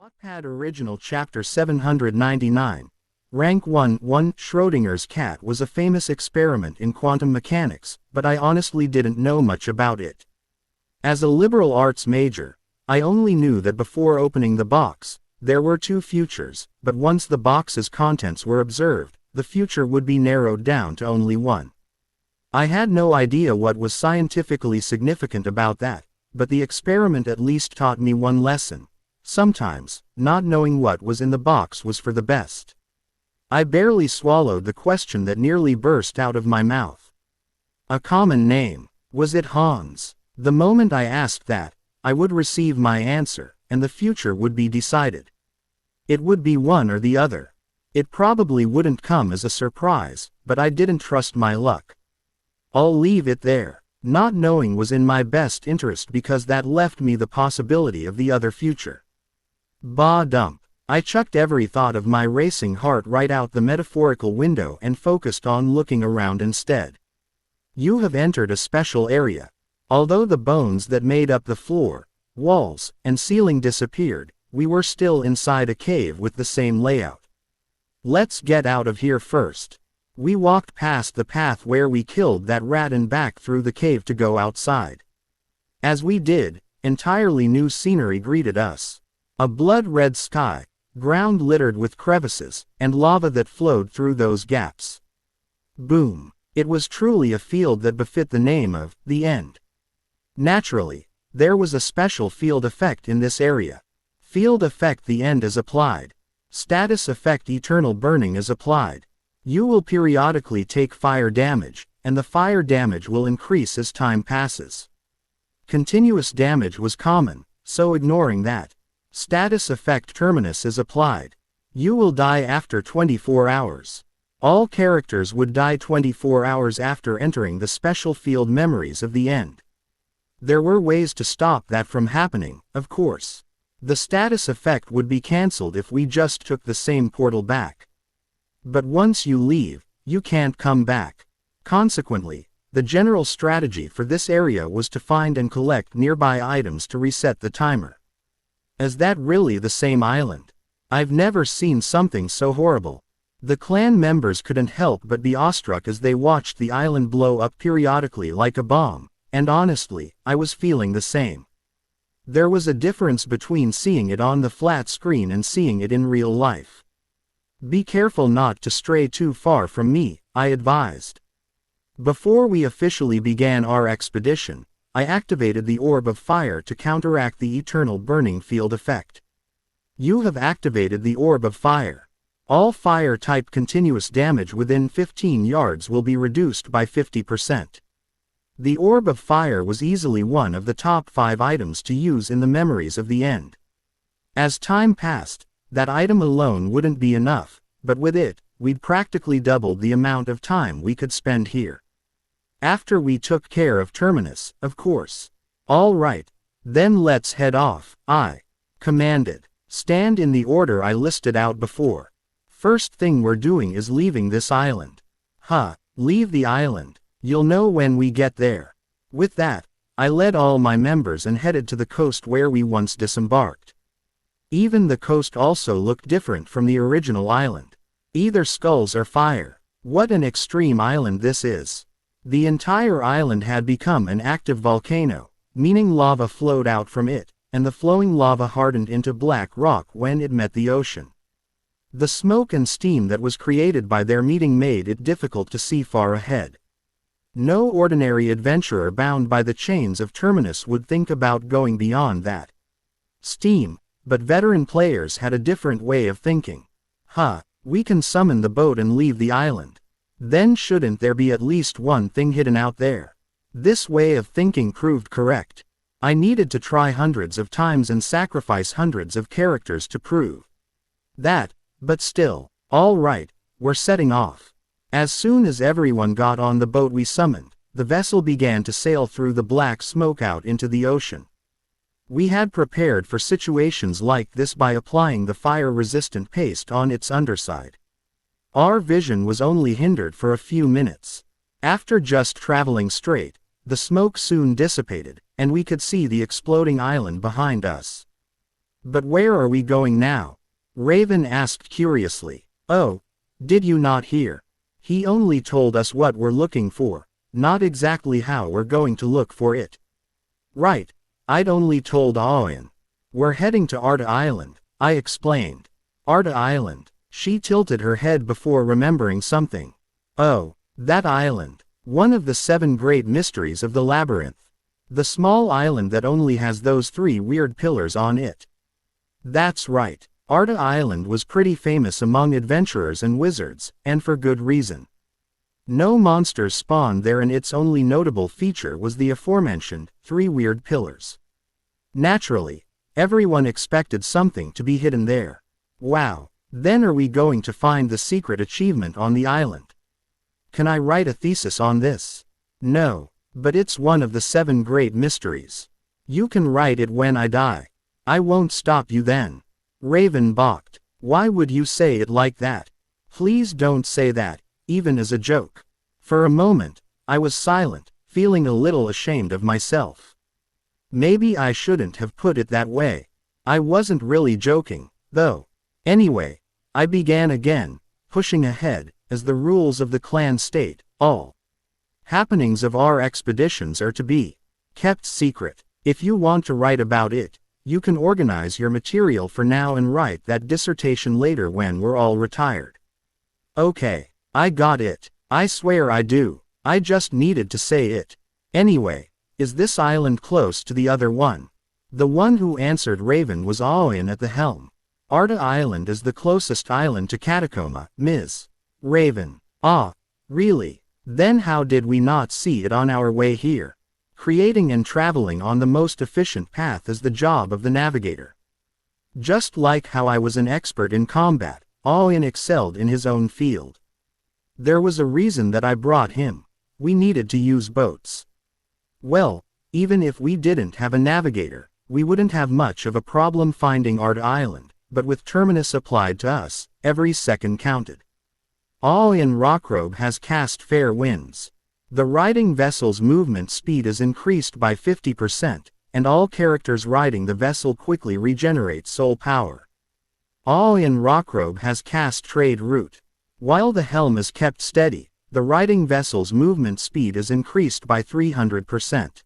Wattpad Original Chapter 799. Rank 1 Schrödinger's cat was a famous experiment in quantum mechanics, but I honestly didn't know much about it. As a liberal arts major, I only knew that before opening the box, there were two futures, but once the box's contents were observed, the future would be narrowed down to only one. I had no idea what was scientifically significant about that, but the experiment at least taught me one lesson. Sometimes, not knowing what was in the box was for the best. I barely swallowed the question that nearly burst out of my mouth. A common name. Was it Hans? The moment I asked that, I would receive my answer, and the future would be decided. It would be one or the other. It probably wouldn't come as a surprise, but I didn't trust my luck. I'll leave it there. Not knowing was in my best interest because that left me the possibility of the other future. Bah dump. I chucked every thought of my racing heart right out the metaphorical window and focused on looking around instead. You have entered a special area. Although the bones that made up the floor, walls, and ceiling disappeared, we were still inside a cave with the same layout. Let's get out of here first. We walked past the path where we killed that rat and back through the cave to go outside. As we did, entirely new scenery greeted us. A blood-red sky, ground littered with crevices, and lava that flowed through those gaps. Boom. It was truly a field that befit the name of the End. Naturally, there was a special field effect in this area. Field effect the End is applied. Status effect eternal burning is applied. You will periodically take fire damage, and the fire damage will increase as time passes. Continuous damage was common, so ignoring that. Status effect terminus is applied. You will die after 24 hours. All characters would die 24 hours after entering the special field memories of the End. There were ways to stop that from happening, of course. The status effect would be cancelled if we just took the same portal back. But once you leave, you can't come back. Consequently, the general strategy for this area was to find and collect nearby items to reset the timer. Is that really the same island? I've never seen something so horrible. The clan members couldn't help but be awestruck as they watched the island blow up periodically like a bomb, and honestly, I was feeling the same. There was a difference between seeing it on the flat screen and seeing it in real life. Be careful not to stray too far from me, I advised. Before we officially began our expedition, I activated the Orb of Fire to counteract the eternal burning field effect. You have activated the Orb of Fire. All fire-type continuous damage within 15 yards will be reduced by 50%. The Orb of Fire was easily one of the top 5 items to use in the memories of the End. As time passed, that item alone wouldn't be enough, but with it, we'd practically doubled the amount of time we could spend here. After we took care of Terminus, of course. All right, then let's head off, I commanded. Stand in the order I listed out before. First thing we're doing is leaving this island. Leave the island. You'll know when we get there. With that, I led all my members and headed to the coast where we once disembarked. Even the coast also looked different from the original island. Either skulls or fire. What an extreme island this is. The entire island had become an active volcano, meaning lava flowed out from it, and the flowing lava hardened into black rock when it met the ocean. The smoke and steam that was created by their meeting made it difficult to see far ahead. No ordinary adventurer bound by the chains of Terminus would think about going beyond that steam, but veteran players had a different way of thinking. We can summon the boat and leave the island. Then shouldn't there be at least one thing hidden out there? This way of thinking proved correct. I needed to try hundreds of times and sacrifice hundreds of characters to prove that, but still, all right, we're setting off. As soon as everyone got on the boat we summoned, the vessel began to sail through the black smoke out into the ocean. We had prepared for situations like this by applying the fire-resistant paste on its underside. Our vision was only hindered for a few minutes. After just traveling straight, the smoke soon dissipated, and we could see the exploding island behind us. But where are we going now? Raven asked curiously. Oh, did you not hear? He only told us what we're looking for, not exactly how we're going to look for it. Right, I'd only told Aoyan. We're heading to Arda Island, I explained. Arda Island. She tilted her head before remembering something. Oh, that island. One of the 7 great mysteries of the labyrinth. The small island that only has those 3 weird pillars on it. That's right. Arda Island was pretty famous among adventurers and wizards, and for good reason. No monsters spawned there, and its only notable feature was the aforementioned 3 weird pillars. Naturally, everyone expected something to be hidden there. Wow, then are we going to find the secret achievement on the island? Can I write a thesis on this? No, but it's one of the 7 great mysteries. You can write it when I die. I won't stop you then. Raven balked. Why would you say it like that? Please don't say that, even as a joke. For a moment, I was silent, feeling a little ashamed of myself. Maybe I shouldn't have put it that way. I wasn't really joking, though. Anyway, I began again, pushing ahead, as the rules of the clan state, all happenings of our expeditions are to be kept secret. If you want to write about it, you can organize your material for now and write that dissertation later when we're all retired. Okay, I got it. I swear I do. I just needed to say it. Anyway, is this island close to the other one? The one who answered Raven was Aoyan at the helm. Arda Island is the closest island to Catacoma, Ms. Raven. Ah, really? Then how did we not see it on our way here? Creating and traveling on the most efficient path is the job of the navigator. Just like how I was an expert in combat, Aoyan excelled in his own field. There was a reason that I brought him. We needed to use boats. Well, even if we didn't have a navigator, we wouldn't have much of a problem finding Arda Island, but with Terminus applied to us, every second counted. Aoyan Rockrobe has cast fair winds. The riding vessel's movement speed is increased by 50%, and all characters riding the vessel quickly regenerate soul power. Aoyan Rockrobe has cast trade route. While the helm is kept steady, the riding vessel's movement speed is increased by 300%.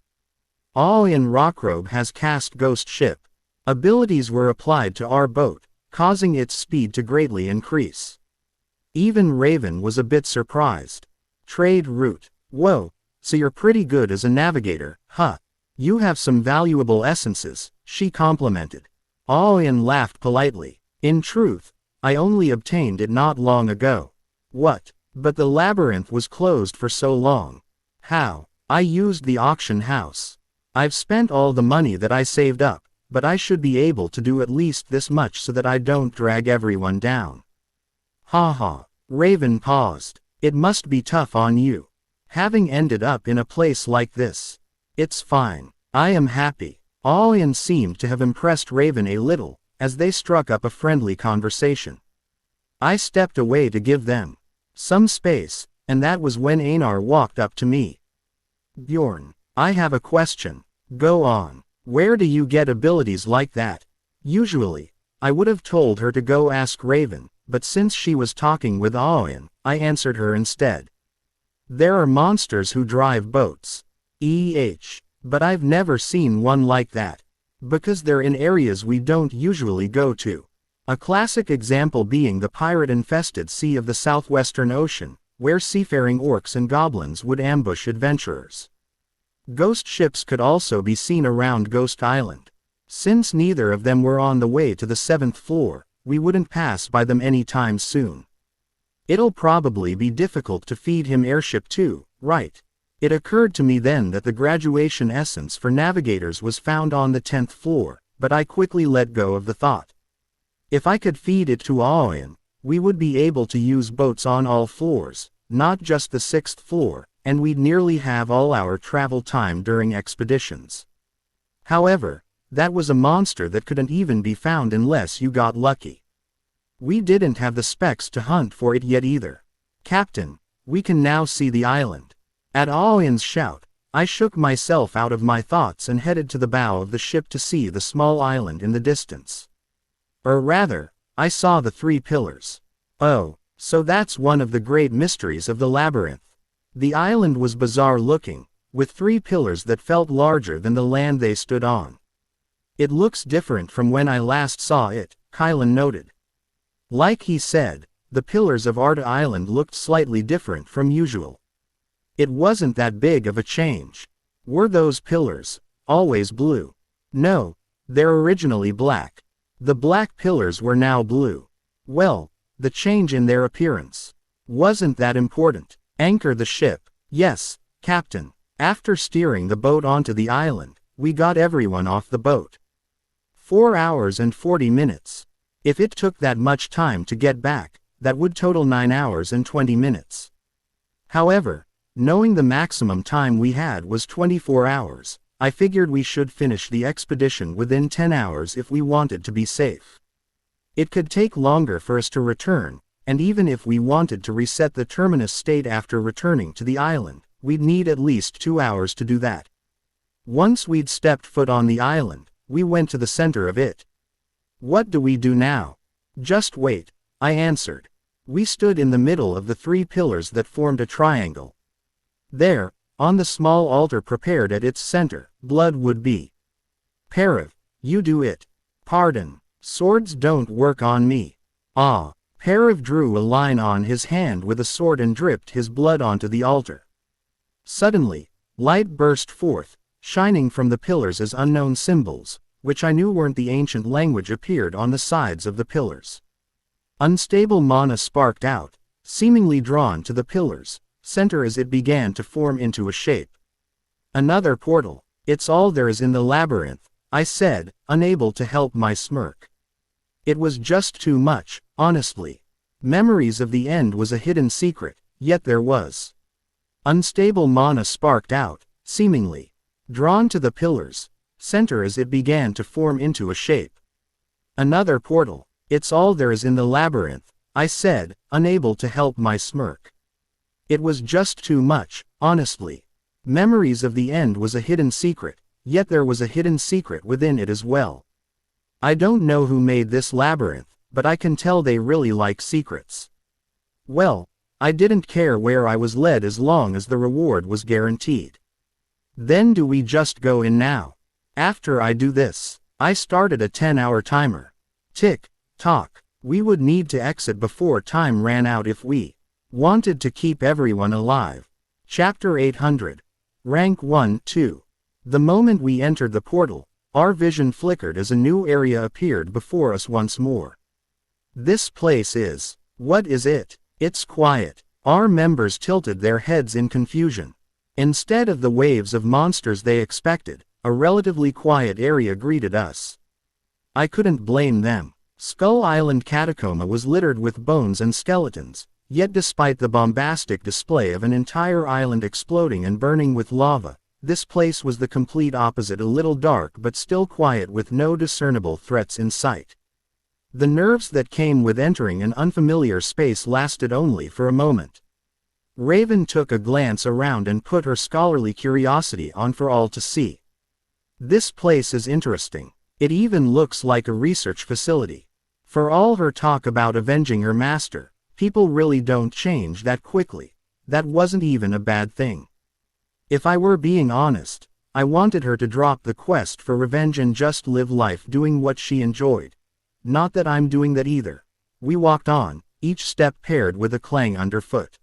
Aoyan Rockrobe has cast ghost ship. Abilities were applied to our boat, causing its speed to greatly increase. Even Raven was a bit surprised. Trade route. Whoa, so you're pretty good as a navigator, huh? You have some valuable essences, she complimented. Aoyan laughed politely. In truth, I only obtained it not long ago. What? But the labyrinth was closed for so long. How? I used the auction house. I've spent all the money that I saved up, but I should be able to do at least this much so that I don't drag everyone down. Ha ha. Raven paused. It must be tough on you. Having ended up in a place like this. It's fine. I am happy. Aoyan seemed to have impressed Raven a little, as they struck up a friendly conversation. I stepped away to give them some space, and that was when Einar walked up to me. Bjorn, I have a question. Go on. Where do you get abilities like that? Usually, I would have told her to go ask Raven, but since she was talking with Aoyan, I answered her instead. There are monsters who drive boats. But I've never seen one like that. Because they're in areas we don't usually go to. A classic example being the pirate-infested sea of the southwestern ocean, where seafaring orcs and goblins would ambush adventurers. Ghost ships could also be seen around Ghost Island. Since neither of them were on the way to the 7th floor, we wouldn't pass by them anytime soon. It'll probably be difficult to feed him airship too, right? It occurred to me then that the graduation essence for navigators was found on the 10th floor, but I quickly let go of the thought. If I could feed it to Aoyan, we would be able to use boats on all floors, not just the 6th floor, and we'd nearly have all our travel time during expeditions. However, that was a monster that couldn't even be found unless you got lucky. We didn't have the specs to hunt for it yet either. Captain, we can now see the island. At Aoyan's shout, I shook myself out of my thoughts and headed to the bow of the ship to see the small island in the distance. Or rather, I saw the 3 pillars. Oh, so that's one of the great mysteries of the labyrinth. The island was bizarre looking, with 3 pillars that felt larger than the land they stood on. It looks different from when I last saw it, Kylan noted. Like he said, the pillars of Arda Island looked slightly different from usual. It wasn't that big of a change. Were those pillars always blue? No, they're originally black. The black pillars were now blue. Well, the change in their appearance wasn't that important. Anchor the ship. Yes, Captain. After steering the boat onto the island, we got everyone off the boat. 4 hours and 40 minutes. If it took that much time to get back, that would total 9 hours and 20 minutes. However, knowing the maximum time we had was 24 hours, I figured we should finish the expedition within 10 hours if we wanted to be safe. It could take longer for us to return, and even if we wanted to reset the terminus state after returning to the island, we'd need at least 2 hours to do that. Once we'd stepped foot on the island, we went to the center of it. What do we do now? Just wait, I answered. We stood in the middle of the 3 pillars that formed a triangle. There, on the small altar prepared at its center, blood would be. Parav, you do it. Pardon, swords don't work on me. Ah. Parav drew a line on his hand with a sword and dripped his blood onto the altar. Suddenly, light burst forth, shining from the pillars as unknown symbols, which I knew weren't the ancient language, appeared on the sides of the pillars. Unstable mana sparked out, seemingly drawn to the pillars' center as it began to form into a shape. Another portal. It's all there is in the labyrinth, I said, unable to help my smirk. It was just too much, honestly. Memories of the end was a hidden secret, yet there was. Unstable mana sparked out, seemingly drawn to the pillars' center as it began to form into a shape. Another portal. It's all there is in the labyrinth, I said, unable to help my smirk. It was just too much, honestly. Memories of the end was a hidden secret, yet there was a hidden secret within it as well. I don't know who made this labyrinth, but I can tell they really like secrets. Well, I didn't care where I was led as long as the reward was guaranteed. Then do we just go in now? After I do this, I started a 10-hour timer. Tick, tock. We would need to exit before time ran out if we wanted to keep everyone alive. Chapter 800. Rank 1-2. The moment we entered the portal, our vision flickered as a new area appeared before us once more. This place is. What is it? It's quiet. Our members tilted their heads in confusion. Instead of the waves of monsters they expected, a relatively quiet area greeted us. I couldn't blame them. Skull Island Catacomba was littered with bones and skeletons, yet despite the bombastic display of an entire island exploding and burning with lava, this place was the complete opposite, a little dark but still quiet with no discernible threats in sight. The nerves that came with entering an unfamiliar space lasted only for a moment. Raven took a glance around and put her scholarly curiosity on for all to see. This place is interesting. It even looks like a research facility. For all her talk about avenging her master, people really don't change that quickly. That wasn't even a bad thing. If I were being honest, I wanted her to drop the quest for revenge and just live life doing what she enjoyed. Not that I'm doing that either. We walked on, each step paired with a clang underfoot.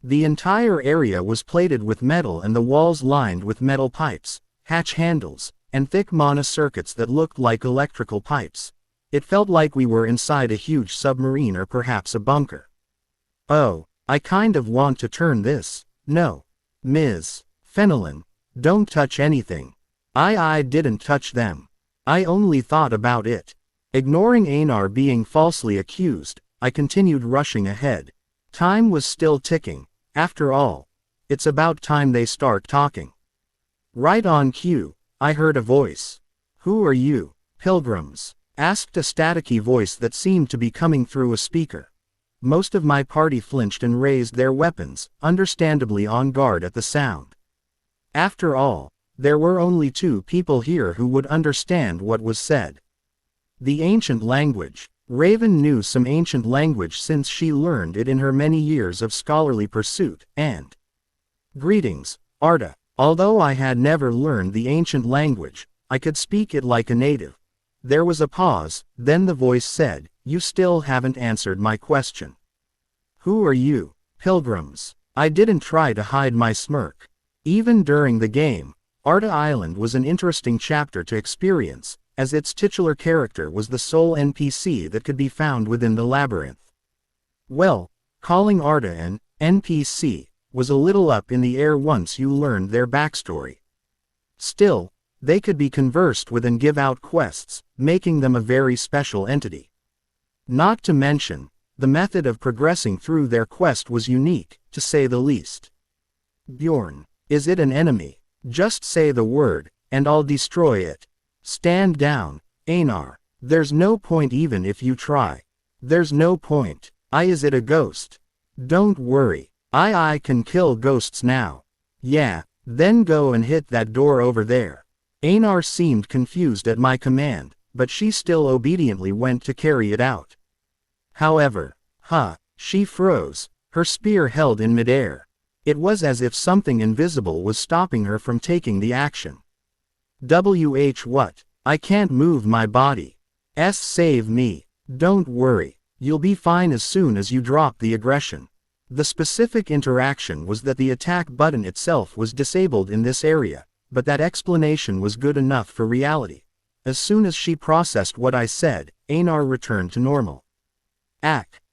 The entire area was plated with metal and the walls lined with metal pipes, hatch handles, and thick mana circuits that looked like electrical pipes. It felt like we were inside a huge submarine or perhaps a bunker. Oh, I kind of want to turn this. No. Ms. Fenelon, don't touch anything. I didn't touch them. I only thought about it. Ignoring Einar being falsely accused, I continued rushing ahead. Time was still ticking. After all, it's about time they start talking. Right on cue, I heard a voice. Who are you, pilgrims? Asked a staticky voice that seemed to be coming through a speaker. Most of my party flinched and raised their weapons, understandably on guard at the sound. After all, there were only 2 people here who would understand what was said. The ancient language. Raven knew some ancient language since she learned it in her many years of scholarly pursuit, and greetings, Arda. Although I had never learned the ancient language, I could speak it like a native. There was a pause, then the voice said, "You still haven't answered my question. Who are you, pilgrims?" I didn't try to hide my smirk. Even during the game, Arda Island was an interesting chapter to experience, as its titular character was the sole NPC that could be found within the labyrinth. Well, calling Arda an NPC was a little up in the air once you learned their backstory. Still, they could be conversed with and give out quests, making them a very special entity. Not to mention, the method of progressing through their quest was unique, to say the least. Bjorn, is it an enemy? Just say the word, and I'll destroy it. Stand down, Einar. There's no point even if you try. There's no point. Is it a ghost? Don't worry. I can kill ghosts now. Yeah, then go and hit that door over there. Einar seemed confused at my command, but she still obediently went to carry it out. However, she froze, her spear held in midair. It was as if something invisible was stopping her from taking the action. What? I can't move my body. Save me. Don't worry, you'll be fine as soon as you drop the aggression. The specific interaction was that the attack button itself was disabled in this area, but that explanation was good enough for reality. As soon as she processed what I said, Einar returned to normal.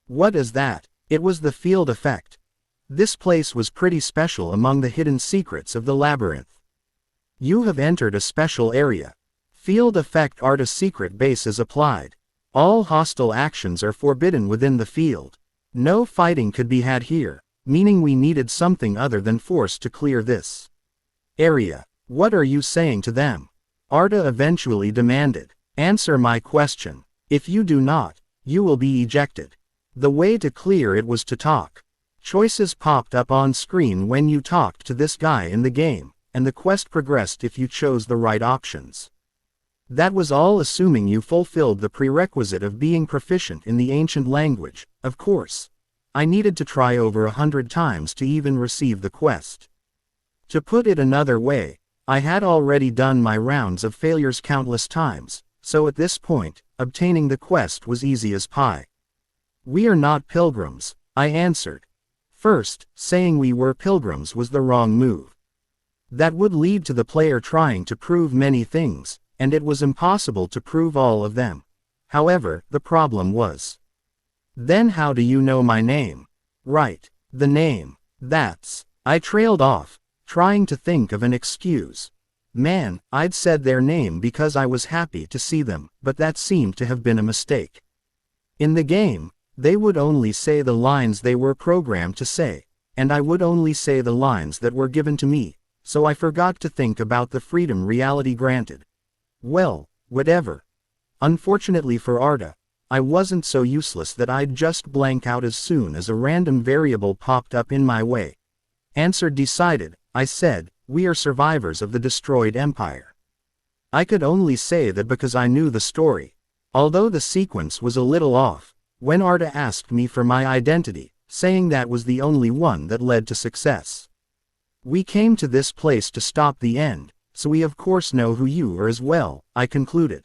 What is that? It was the field effect. This place was pretty special among the hidden secrets of the labyrinth. You have entered a special area. Field effect Arda's secret base is applied. All hostile actions are forbidden within the field. No fighting could be had here, meaning we needed something other than force to clear this area. What are you saying to them? Arda eventually demanded. Answer my question. If you do not, you will be ejected. The way to clear it was to talk. Choices popped up on screen when you talked to this guy in the game, and the quest progressed if you chose the right options. That was all assuming you fulfilled the prerequisite of being proficient in the ancient language, of course. I needed to try over 100 times to even receive the quest. To put it another way, I had already done my rounds of failures countless times, so at this point, obtaining the quest was easy as pie. We are not pilgrims, I answered. First, saying we were pilgrims was the wrong move. That would lead to the player trying to prove many things, and it was impossible to prove all of them. However, the problem was. Then how do you know my name? Right, the name. I trailed off, trying to think of an excuse. Man, I'd said their name because I was happy to see them, but that seemed to have been a mistake. In the game, they would only say the lines they were programmed to say, and I would only say the lines that were given to me, so I forgot to think about the freedom reality granted. Well, whatever. Unfortunately for Arda, I wasn't so useless that I'd just blank out as soon as a random variable popped up in my way. Answered decided, I said, we are survivors of the destroyed empire. I could only say that because I knew the story. Although the sequence was a little off, when Arda asked me for my identity, saying that was the only one that led to success. We came to this place to stop the end, so we of course know who you are as well, I concluded.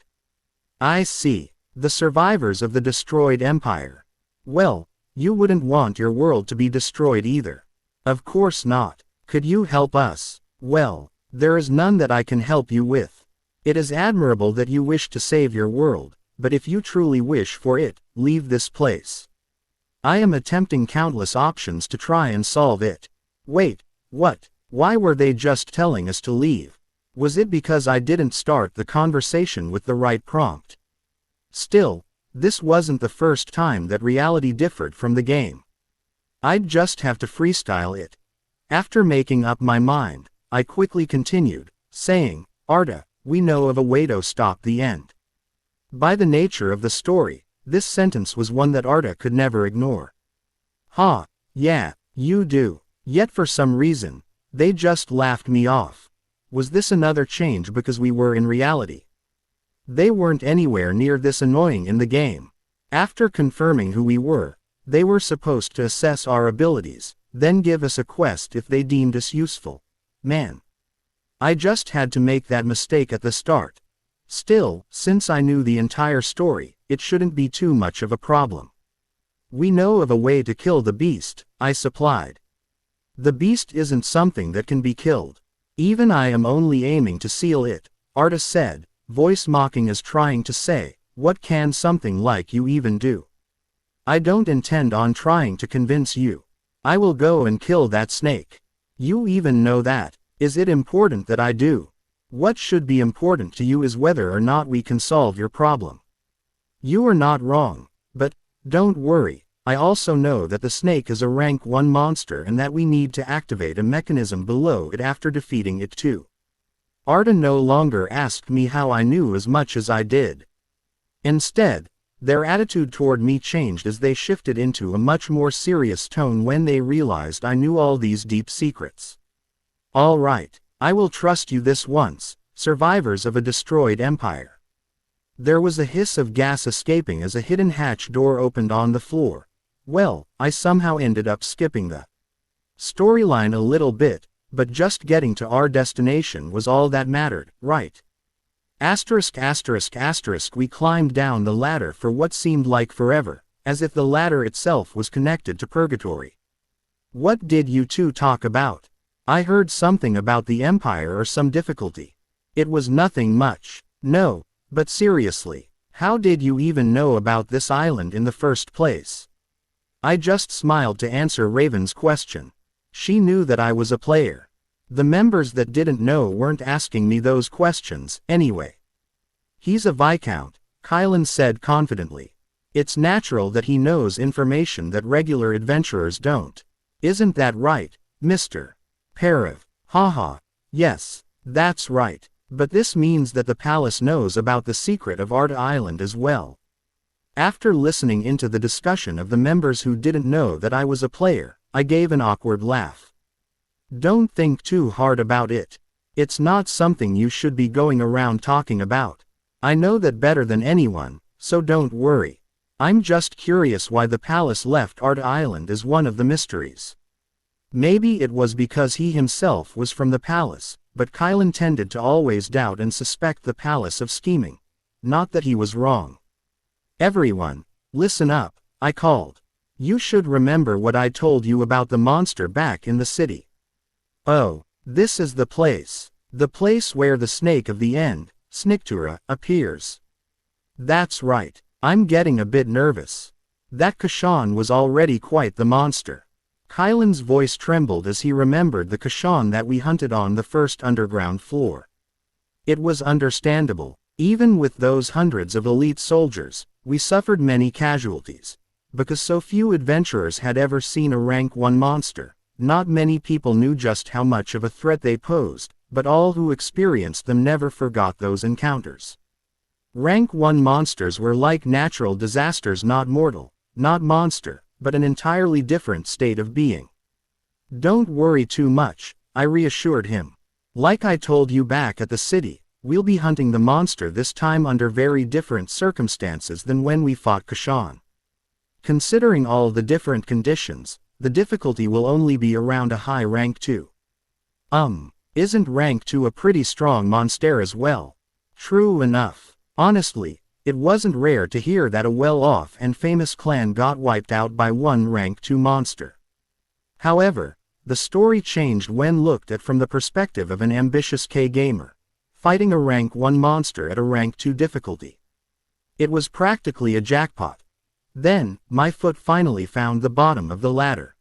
I see. The survivors of the destroyed empire. Well, you wouldn't want your world to be destroyed either. Of course not. Could you help us? Well, there is none that I can help you with. It is admirable that you wish to save your world, but if you truly wish for it, leave this place. I am attempting countless options to try and solve it. Wait, what? Why were they just telling us to leave? Was it because I didn't start the conversation with the right prompt? Still, this wasn't the first time that reality differed from the game. I'd just have to freestyle it. After making up my mind, I quickly continued, saying, Arda, we know of a way to stop the end. By the nature of the story, this sentence was one that Arda could never ignore. Yeah, you do. Yet for some reason, they just laughed me off. Was this another change because we were in reality? They weren't anywhere near this annoying in the game. After confirming who we were, they were supposed to assess our abilities, then give us a quest if they deemed us useful. Man. I just had to make that mistake at the start. Still, since I knew the entire story, it shouldn't be too much of a problem. We know of a way to kill the beast, I supplied. The beast isn't something that can be killed. Even I am only aiming to seal it, Arda said, voice mocking as trying to say, what can something like you even do? I don't intend on trying to convince you. I will go and kill that snake. You even know that. Is it important that I do? What should be important to you is whether or not we can solve your problem. You are not wrong, but, don't worry, I also know that the snake is a rank 1 monster and that we need to activate a mechanism below it after defeating it too. Arda no longer asked me how I knew as much as I did. Instead, their attitude toward me changed as they shifted into a much more serious tone when they realized I knew all these deep secrets. All right, I will trust you this once, survivors of a destroyed empire. There was a hiss of gas escaping as a hidden hatch door opened on the floor. Well, I somehow ended up skipping the storyline a little bit, but just getting to our destination was all that mattered, right? We climbed down the ladder for what seemed like forever, as if the ladder itself was connected to purgatory. What did you two talk about? I heard something about the Empire or some difficulty. It was nothing much. No, but seriously, how did you even know about this island in the first place? I just smiled to answer Raven's question. She knew that I was a player. The members that didn't know weren't asking me those questions, anyway. He's a Viscount, Kylan said confidently. It's natural that he knows information that regular adventurers don't. Isn't that right, Mr. Parav? Haha. Yes, that's right. But this means that the palace knows about the secret of Arda Island as well. After listening into the discussion of the members who didn't know that I was a player, I gave an awkward laugh. Don't think too hard about it. It's not something you should be going around talking about. I know that better than anyone, so don't worry. I'm just curious why the palace left Arda Island as one of the mysteries. Maybe it was because he himself was from the palace, but Kylan tended to always doubt and suspect the palace of scheming. Not that he was wrong. Everyone, listen up, I called. You should remember what I told you about the monster back in the city. Oh, this is the place where the snake of the end, Sniktura, appears. That's right, I'm getting a bit nervous. That Kashan was already quite the monster. Kylan's voice trembled as he remembered the Kashan that we hunted on the first underground floor. It was understandable. Even with those hundreds of elite soldiers, we suffered many casualties. Because so few adventurers had ever seen a rank 1 monster, not many people knew just how much of a threat they posed, but all who experienced them never forgot those encounters. Rank 1 monsters were like natural disasters, not mortal, not monster, but an entirely different state of being. Don't worry too much, I reassured him. Like I told you back at the city, we'll be hunting the monster this time under very different circumstances than when we fought Kashan. Considering all the different conditions, the difficulty will only be around a high rank 2. Isn't rank 2 a pretty strong monster as well? True enough. Honestly, it wasn't rare to hear that a well-off and famous clan got wiped out by one rank 2 monster. However, the story changed when looked at from the perspective of an ambitious K-gamer, fighting a rank 1 monster at a rank 2 difficulty. It was practically a jackpot. Then, my foot finally found the bottom of the ladder.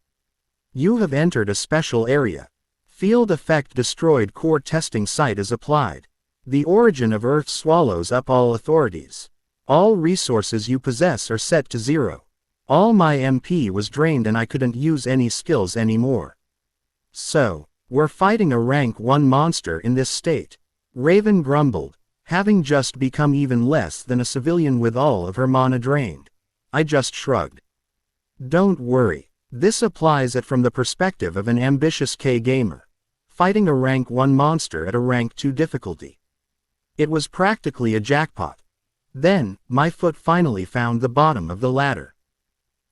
You have entered a special area. Field effect destroyed core testing site is applied. The origin of Earth swallows up all authorities. All resources you possess are set to 0. All my MP was drained and I couldn't use any skills anymore. So, we're fighting a rank 1 monster in this state. Raven grumbled, having just become even less than a civilian with all of her mana drained. I just shrugged. Don't worry, this applies from the perspective of an ambitious K-gamer, fighting a rank 1 monster at a rank 2 difficulty. It was practically a jackpot. Then, my foot finally found the bottom of the ladder.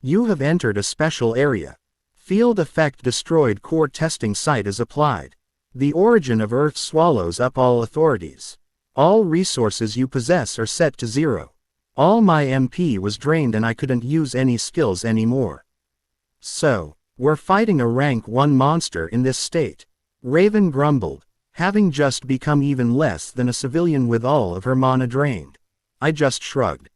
You have entered a special area. Field effect destroyed core testing site is applied. The origin of Earth swallows up all authorities. All resources you possess are set to 0. All my MP was drained and I couldn't use any skills anymore. So, we're fighting a rank 1 monster in this state. Raven grumbled, having just become even less than a civilian with all of her mana drained. I just shrugged.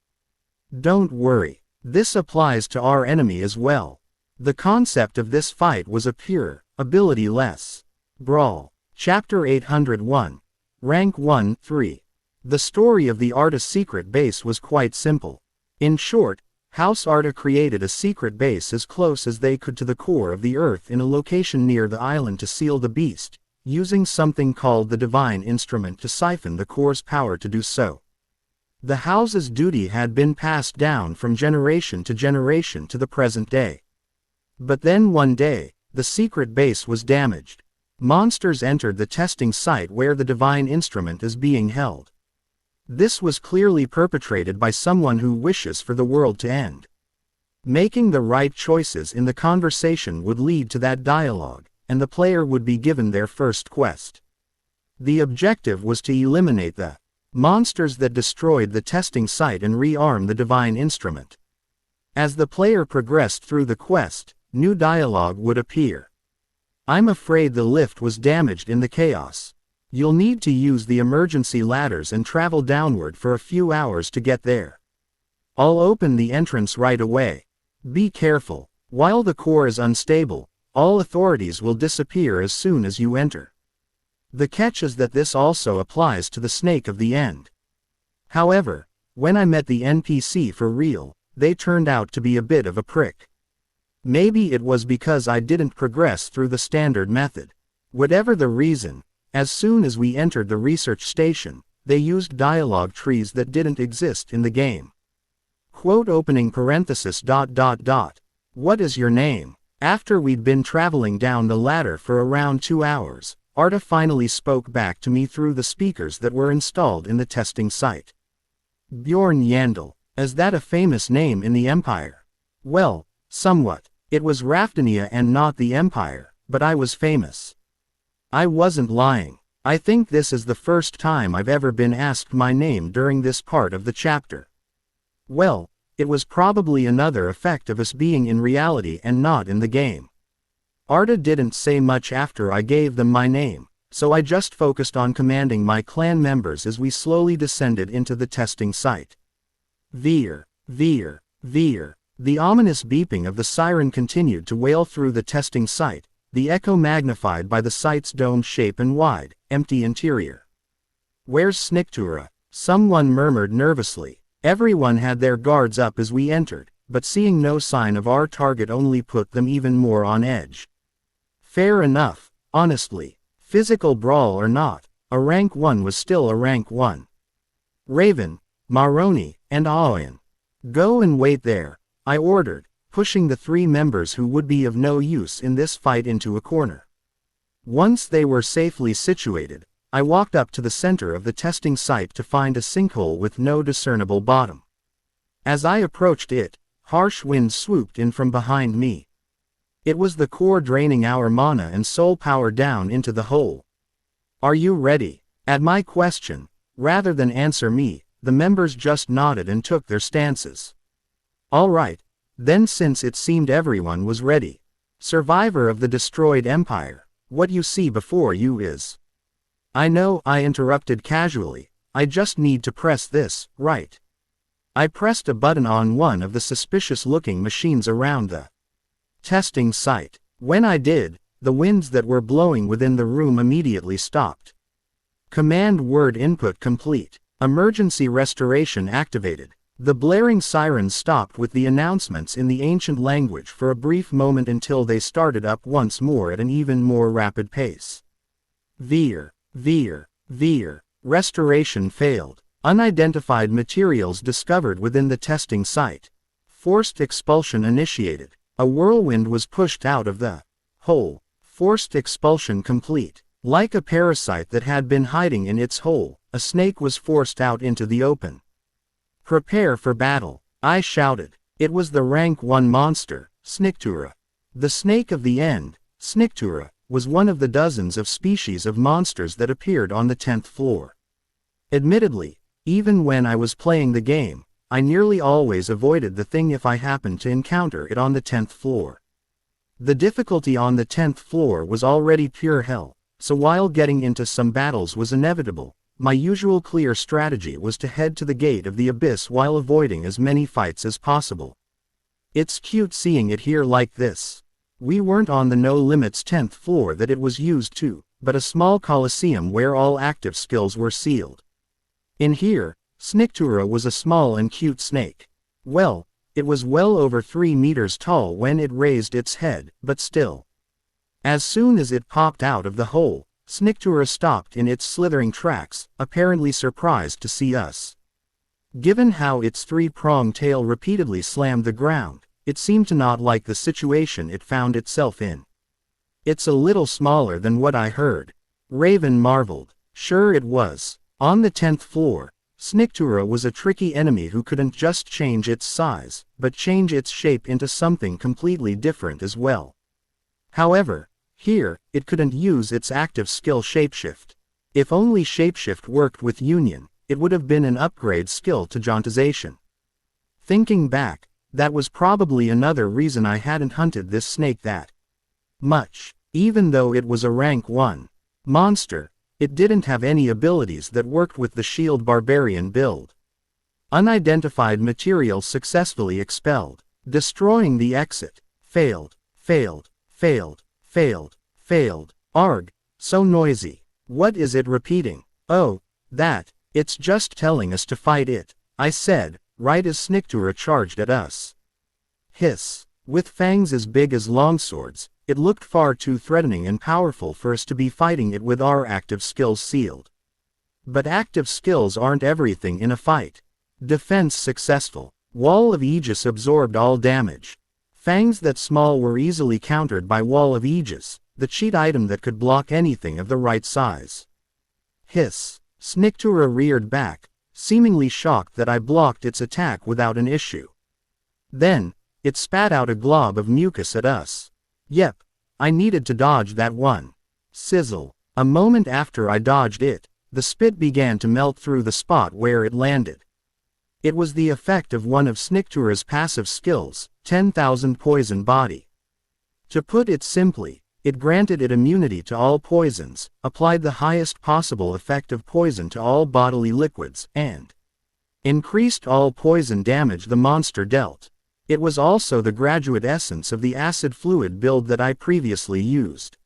Don't worry, this applies to our enemy as well. The concept of this fight was a pure, ability-less brawl. Chapter 801. Rank 1, 3. The story of the Arda secret base was quite simple. In short, House Arda created a secret base as close as they could to the core of the Earth in a location near the island to seal the beast, using something called the Divine Instrument to siphon the core's power to do so. The house's duty had been passed down from generation to generation to the present day. But then one day, the secret base was damaged. Monsters entered the testing site where the Divine Instrument is being held. This was clearly perpetrated by someone who wishes for the world to end. Making the right choices in the conversation would lead to that dialogue, and the player would be given their first quest. The objective was to eliminate the monsters that destroyed the testing site and rearm the Divine Instrument. As the player progressed through the quest, new dialogue would appear. I'm afraid the lift was damaged in the chaos. You'll need to use the emergency ladders and travel downward for a few hours to get there. I'll open the entrance right away. Be careful. While the core is unstable, all authorities will disappear as soon as you enter. The catch is that this also applies to the Snake of the End. However, when I met the NPC for real, they turned out to be a bit of a prick. Maybe it was because I didn't progress through the standard method. Whatever the reason, as soon as we entered the research station, they used dialogue trees that didn't exist in the game. Quote opening parenthesis ... What is your name? After we'd been traveling down the ladder for around 2 hours, Arda finally spoke back to me through the speakers that were installed in the testing site. Bjorn Yandel. Is that a famous name in the Empire? Well, somewhat. It was Rafdania and not the Empire, but I was famous. I wasn't lying. I think this is the first time I've ever been asked my name during this part of the chapter. Well, it was probably another effect of us being in reality and not in the game. Arda didn't say much after I gave them my name, so I just focused on commanding my clan members as we slowly descended into the testing site. Veer, veer, veer. The ominous beeping of the siren continued to wail through the testing site, the echo magnified by the site's dome shape and wide, empty interior. Where's Sniktura? Someone murmured nervously. Everyone had their guards up as we entered, but seeing no sign of our target only put them even more on edge. Fair enough, honestly. Physical brawl or not, a rank 1 was still a rank 1. Raven, Maroni, and Aoyan. Go and wait there, I ordered, pushing the 3 members who would be of no use in this fight into a corner. Once they were safely situated, I walked up to the center of the testing site to find a sinkhole with no discernible bottom. As I approached it, harsh winds swooped in from behind me. It was the core draining our mana and soul power down into the hole. Are you ready? At my question, rather than answer me, the members just nodded and took their stances. All right, then since it seemed everyone was ready. Survivor of the destroyed empire, what you see before you is... I know, I interrupted casually, I just need to press this, right? I pressed a button on one of the suspicious-looking machines around the testing site. When I did, the winds that were blowing within the room immediately stopped. Command word input complete. Emergency restoration activated. The blaring sirens stopped with the announcements in the ancient language for a brief moment until they started up once more at an even more rapid pace. Veer, veer, veer. Restoration failed. Unidentified materials discovered within the testing site. Forced expulsion initiated. A whirlwind was pushed out of the hole. Forced expulsion complete. Like a parasite that had been hiding in its hole, a snake was forced out into the open. "Prepare for battle," I shouted. It was the rank 1 monster, Sniktura. The snake of the end, Sniktura, was one of the dozens of species of monsters that appeared on the 10th floor. Admittedly, even when I was playing the game, I nearly always avoided the thing if I happened to encounter it on the 10th floor. The difficulty on the 10th floor was already pure hell, so while getting into some battles was inevitable, my usual clear strategy was to head to the gate of the abyss while avoiding as many fights as possible. It's cute seeing it here like this. We weren't on the No Limits 10th floor that it was used to, but a small coliseum where all active skills were sealed. In here, Sniktura was a small and cute snake. Well, it was well over 3 meters tall when it raised its head, but still. As soon as it popped out of the hole, Sniktura stopped in its slithering tracks, apparently surprised to see us. Given how its 3-pronged tail repeatedly slammed the ground, it seemed to not like the situation it found itself in. "It's a little smaller than what I heard," Raven marveled. Sure it was. On the 10th floor, Sniktura was a tricky enemy who couldn't just change its size, but change its shape into something completely different as well. However, here, it couldn't use its active skill Shapeshift. If only Shapeshift worked with Union, it would have been an upgrade skill to Jauntization. Thinking back, that was probably another reason I hadn't hunted this snake that much. Even though it was a rank 1 monster, it didn't have any abilities that worked with the shield Barbarian build. Unidentified material successfully expelled. Destroying the exit. Failed. Failed. Failed. Failed. Failed. Arg. So noisy. What is it repeating? Oh, that. It's just telling us to fight it, I said, right as Sniktura charged at us. Hiss. With fangs as big as longswords, it looked far too threatening and powerful for us to be fighting it with our active skills sealed. But active skills aren't everything in a fight. Defense successful. Wall of Aegis absorbed all damage. Fangs that small were easily countered by Wall of Aegis, the cheat item that could block anything of the right size. Hiss. Sniktura reared back, seemingly shocked that I blocked its attack without an issue. Then, it spat out a glob of mucus at us. Yep, I needed to dodge that one. Sizzle. A moment after I dodged it, the spit began to melt through the spot where it landed. It was the effect of one of Sniktura's passive skills, 10,000 Poison Body. To put it simply, it granted it immunity to all poisons, applied the highest possible effect of poison to all bodily liquids, and increased all poison damage the monster dealt. It was also the graduate essence of the acid fluid build that I previously used.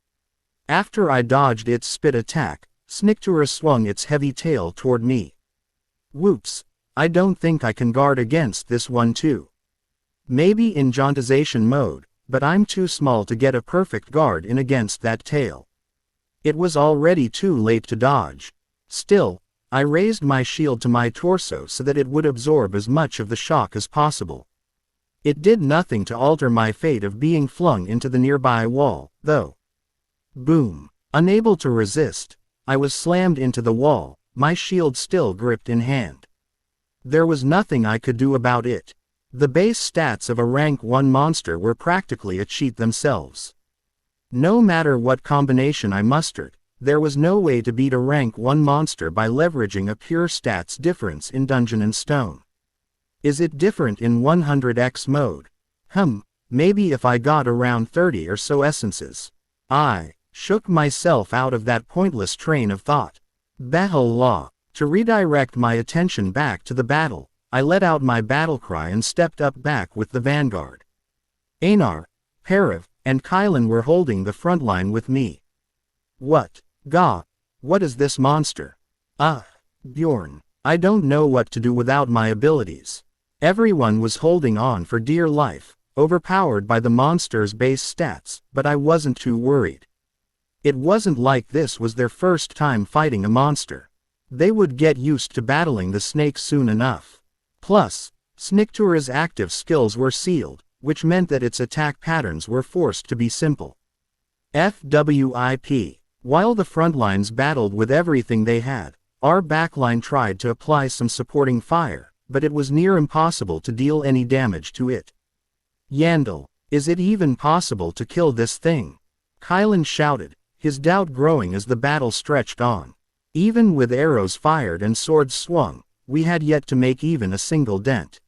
After I dodged its spit attack, Sniktura swung its heavy tail toward me. Whoops, I don't think I can guard against this one too. Maybe in Jauntization mode, but I'm too small to get a perfect guard in against that tail. It was already too late to dodge. Still, I raised my shield to my torso so that it would absorb as much of the shock as possible. It did nothing to alter my fate of being flung into the nearby wall, though. Boom. Unable to resist, I was slammed into the wall, my shield still gripped in hand. There was nothing I could do about it. The base stats of a rank 1 monster were practically a cheat themselves. No matter what combination I mustered, there was no way to beat a rank 1 monster by leveraging a pure stats difference in Dungeon and Stone. Is it different in 100x mode? Maybe if I got around 30 or so essences. I shook myself out of that pointless train of thought. Bahallah. To redirect my attention back to the battle, I let out my battle cry and stepped up back with the vanguard. Einar, Parav, and Kylan were holding the front line with me. What is this monster? Bjorn. I don't know what to do without my abilities. Everyone was holding on for dear life, overpowered by the monster's base stats, but I wasn't too worried. It wasn't like this was their first time fighting a monster. They would get used to battling the snake soon enough. Plus, Sniktura's active skills were sealed, which meant that its attack patterns were forced to be simple. FWIP. While the front lines battled with everything they had, our backline tried to apply some supporting fire, but it was near impossible to deal any damage to it. Yandel, is it even possible to kill this thing? Kylan shouted, his doubt growing as the battle stretched on. Even with arrows fired and swords swung, we had yet to make even a single dent.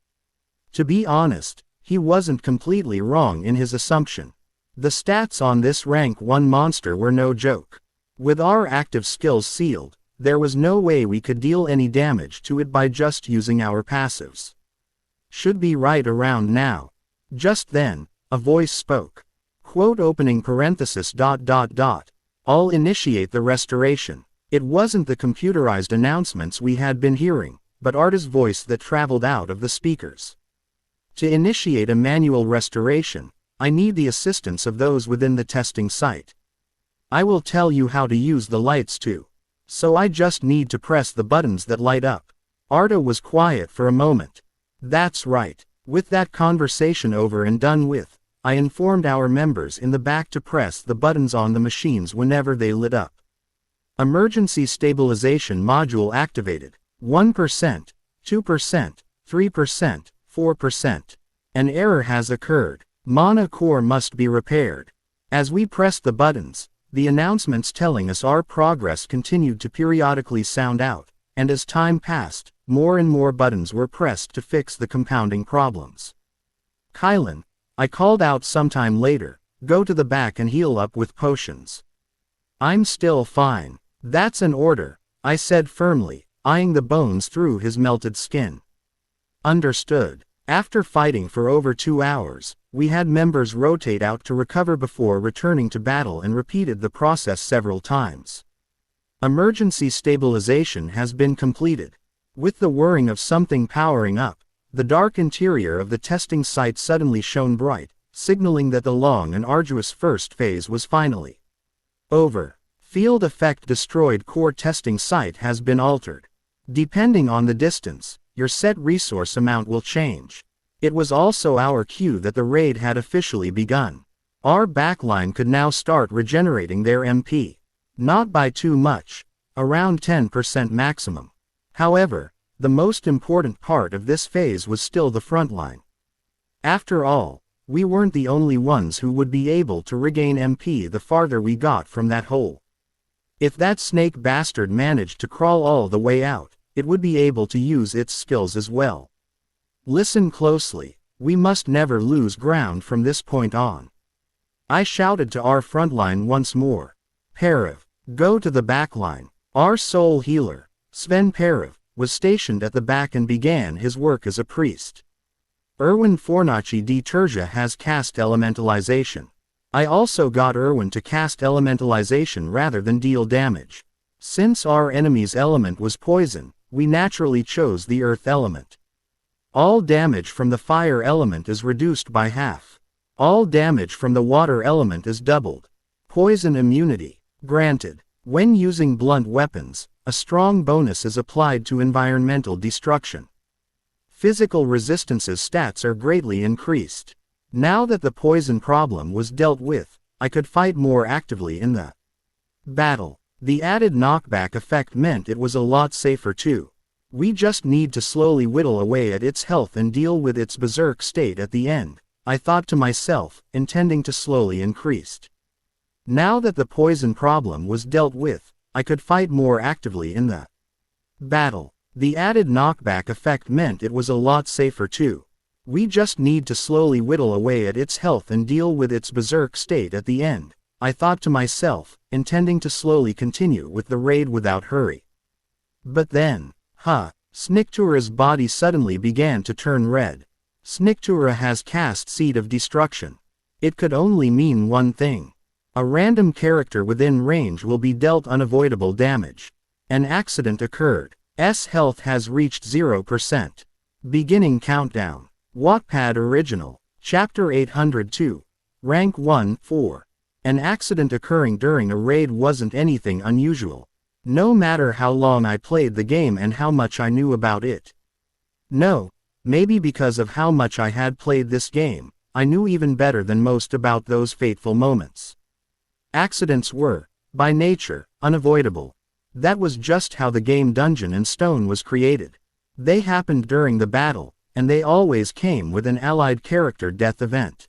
To be honest, he wasn't completely wrong in his assumption. The stats on this rank 1 monster were no joke. With our active skills sealed, there was no way we could deal any damage to it by just using our passives. Should be right around now. Just then, a voice spoke. Quote opening parenthesis ... I'll initiate the restoration. It wasn't the computerized announcements we had been hearing, but Arda's voice that traveled out of the speakers. To initiate a manual restoration, I need the assistance of those within the testing site. I will tell you how to use the lights too. So I just need to press the buttons that light up. Arda was quiet for a moment. That's right. With that conversation over and done with, I informed our members in the back to press the buttons on the machines whenever they lit up. Emergency stabilization module activated. 1%, 2%, 3%, 4%. An error has occurred. Mana core must be repaired. As we pressed the buttons, the announcements telling us our progress continued to periodically sound out, and as time passed, more and more buttons were pressed to fix the compounding problems. Kylan, I called out sometime later, go to the back and heal up with potions. I'm still fine. That's an order, I said firmly, eyeing the bones through his melted skin. Understood. After fighting for over 2 hours, we had members rotate out to recover before returning to battle and repeated the process several times. Emergency stabilization has been completed. With the whirring of something powering up, the dark interior of the testing site suddenly shone bright, signaling that the long and arduous first phase was finally over. Field effect destroyed core testing site has been altered. Depending on the distance, your set resource amount will change. It was also our cue that the raid had officially begun. Our backline could now start regenerating their MP. Not by too much, around 10% maximum. However, the most important part of this phase was still the front line. After all, we weren't the only ones who would be able to regain MP the farther we got from that hole. If that snake bastard managed to crawl all the way out, it would be able to use its skills as well. Listen closely, we must never lose ground from this point on. I shouted to our front line once more. Parav, go to the back line. Our soul healer, Sven Parav, was stationed at the back and began his work as a priest. Erwin Fornaci de Terja has cast elementalization. I also got Erwin to cast elementalization rather than deal damage. Since our enemy's element was poison, we naturally chose the earth element. All damage from the fire element is reduced by half. All damage from the water element is doubled. Poison immunity granted. When using blunt weapons, a strong bonus is applied to environmental destruction. Physical resistance's stats are greatly increased. Now that the poison problem was dealt with, I could fight more actively in the battle. The added knockback effect meant it was a lot safer too. We just need to slowly whittle away at its health and deal with its berserk state at the end, I thought to myself, intending to slowly increase. Now that the poison problem was dealt with, I could fight more actively in the battle. The added knockback effect meant it was a lot safer too. We just need to slowly whittle away at its health and deal with its berserk state at the end, I thought to myself, intending to slowly continue with the raid without hurry. But then, Sniktura's body suddenly began to turn red. Sniktura has cast Seed of Destruction. It could only mean one thing. A random character within range will be dealt unavoidable damage. An accident occurred. S health has reached 0%. Beginning countdown. Wattpad Original. Chapter 802. Rank 1, 4. An accident occurring during a raid wasn't anything unusual. No matter how long I played the game and how much I knew about it. No, maybe because of how much I had played this game, I knew even better than most about those fateful moments. Accidents were By nature, unavoidable. That was just how the game Dungeon and Stone was created. They happened during the battle, and they always came with an allied character death event.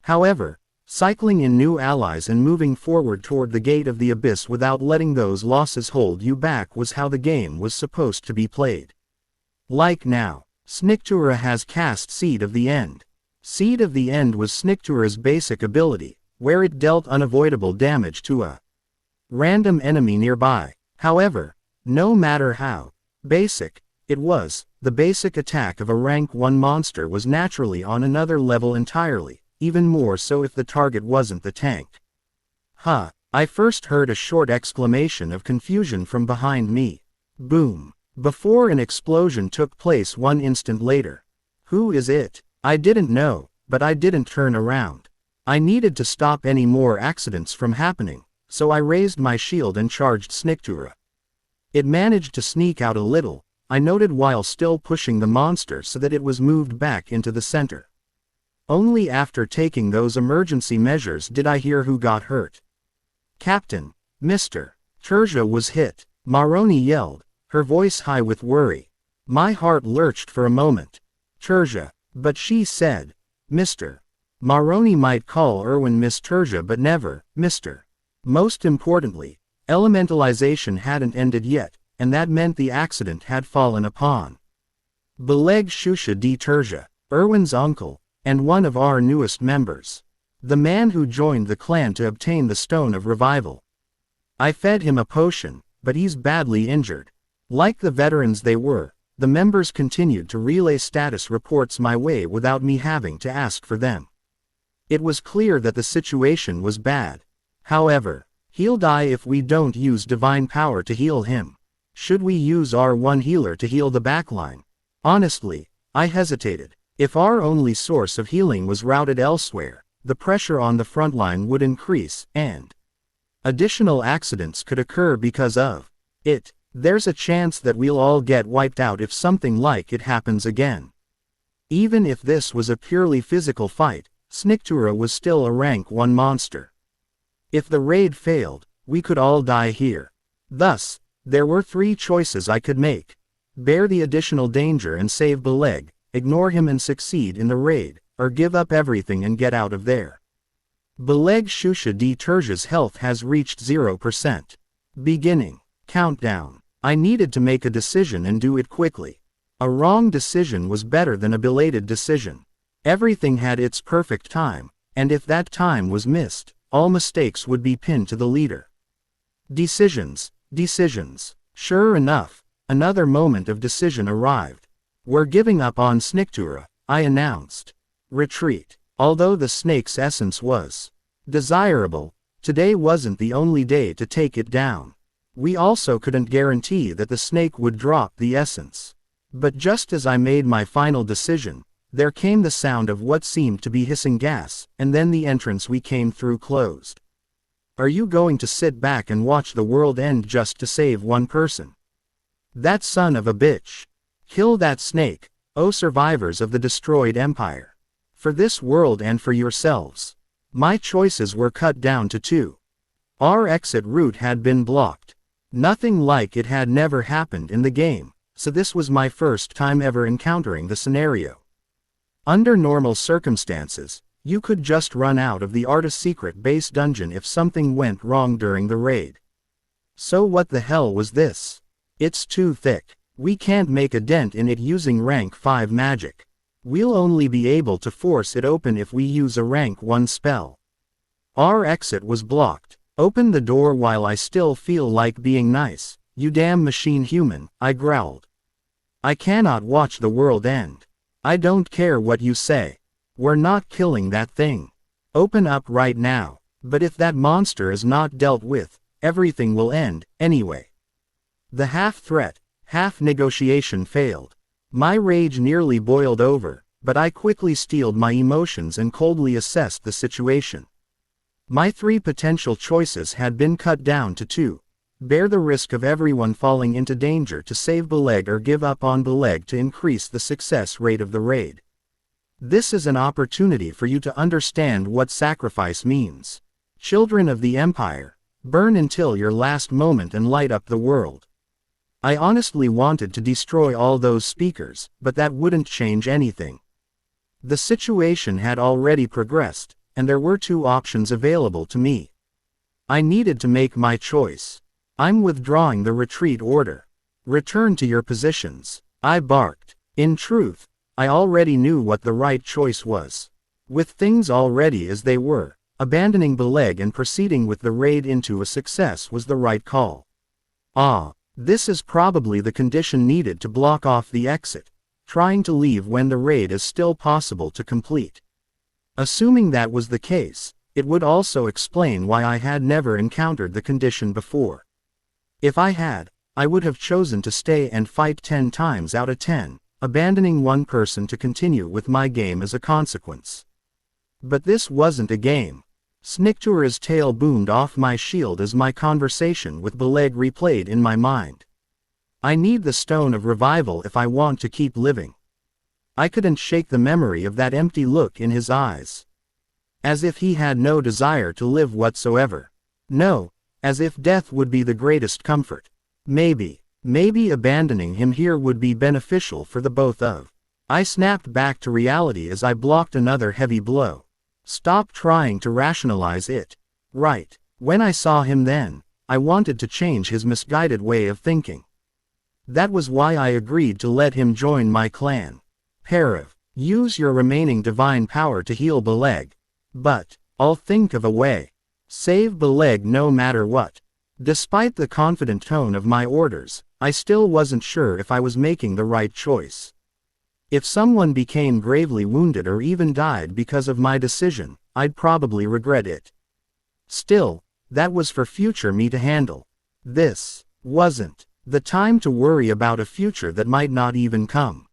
However, cycling in new allies and moving forward toward the gate of the abyss without letting those losses hold you back was how the game was supposed to be played. Like now, Sniktura has cast Seed of the End. Seed of the End was Sniktura's basic ability, where it dealt unavoidable damage to a random enemy nearby. However, no matter how basic it was, the basic attack of a rank 1 monster was naturally on another level entirely, even more so if the target wasn't the tank. Huh, I first heard a short exclamation of confusion from behind me. Boom. Before an explosion took place 1 instant later. Who is it? I didn't know, but I didn't turn around. I needed to stop any more accidents from happening, so I raised my shield and charged Sniktura. It managed to sneak out a little, I noted, while still pushing the monster so that it was moved back into the center. Only after taking those emergency measures did I hear who got hurt. Captain, Mr. Terja was hit, Maroni yelled, her voice high with worry. My heart lurched for a moment. Terja, but she said, Mr. Maroni might call Erwin Miss Terja but never, Mr. Most importantly, elementalization hadn't ended yet, and that meant the accident had fallen upon Beleg Shusha D. Terja, Erwin's uncle, and one of our newest members. The man who joined the clan to obtain the Stone of Revival. I fed him a potion, but he's badly injured. Like the veterans they were, the members continued to relay status reports my way without me having to ask for them. It was clear that the situation was bad. However, he'll die if we don't use divine power to heal him. Should we use our one healer to heal the backline? Honestly, I hesitated. If our only source of healing was routed elsewhere, the pressure on the frontline would increase, and additional accidents could occur because of it. There's a chance that we'll all get wiped out if something like it happens again. Even if this was a purely physical fight, Sniktura was still a rank 1 monster. If the raid failed, we could all die here. Thus, there were 3 choices I could make. Bear the additional danger and save Beleg, ignore him and succeed in the raid, or give up everything and get out of there. Beleg Shusha D. Terja's health has reached 0%. Beginning countdown. I needed to make a decision and do it quickly. A wrong decision was better than a belated decision. Everything had its perfect time, and if that time was missed, all mistakes would be pinned to the leader. Decisions. Sure enough, another moment of decision arrived. We're giving up on Sniktura, I announced. Retreat. Although the snake's essence was desirable, today wasn't the only day to take it down. We also couldn't guarantee that the snake would drop the essence. But just as I made my final decision, there came the sound of what seemed to be hissing gas, and then the entrance we came through closed. Are you going to sit back and watch the world end just to save 1 person? That son of a bitch. Kill that snake, O survivors of the destroyed empire. For this world and for yourselves. My choices were cut down to 2. Our exit route had been blocked. Nothing like it had never happened in the game, so this was my first time ever encountering the scenario. Under normal circumstances, you could just run out of the Arda secret base dungeon if something went wrong during the raid. So what the hell was this? It's too thick. We can't make a dent in it using rank 5 magic. We'll only be able to force it open if we use a rank 1 spell. Our exit was blocked. Open the door while I still feel like being nice, you damn machine human, I growled. I cannot watch the world end. I don't care what you say. We're not killing that thing. Open up right now, but if that monster is not dealt with, everything will end, anyway. The half-threat, half-negotiation failed. My rage nearly boiled over, but I quickly steeled my emotions and coldly assessed the situation. My 3 potential choices had been cut down to 2. Bear the risk of everyone falling into danger to save Beleg or give up on Beleg to increase the success rate of the raid. This is an opportunity for you to understand what sacrifice means. Children of the Empire, Burn until your last moment and light up the world. I honestly wanted to destroy all those speakers, but that wouldn't change anything. The situation had already progressed, and there were two options available to me. I needed to make my choice. I'm withdrawing the retreat order. Return to your positions, I barked. In truth, I already knew what the right choice was. With things already as they were, abandoning Beleg and proceeding with the raid into a success was the right call. This is probably the condition needed to block off the exit, trying to leave when the raid is still possible to complete. Assuming that was the case, it would also explain why I had never encountered the condition before. If I had, I would have chosen to stay and fight 10 times out of 10, abandoning one person to continue with my game as a consequence. But this wasn't a game. Sniktura's tail boomed off my shield as my conversation with Beleg replayed in my mind. I need the stone of revival if I want to keep living. I couldn't shake the memory of that empty look in his eyes. As if he had no desire to live whatsoever. No, as if death would be the greatest comfort. Maybe abandoning him here would be beneficial for the both of. I snapped back to reality as I blocked another heavy blow. Stop trying to rationalize it. Right, when I saw him then, I wanted to change his misguided way of thinking. That was why I agreed to let him join my clan. Parav, use your remaining divine power to heal Beleg. But, I'll think of a way. Save Beleg no matter what. Despite the confident tone of my orders, I still wasn't sure if I was making the right choice. If someone became gravely wounded or even died because of my decision, I'd probably regret it. Still, that was for future me to handle. This wasn't the time to worry about a future that might not even come.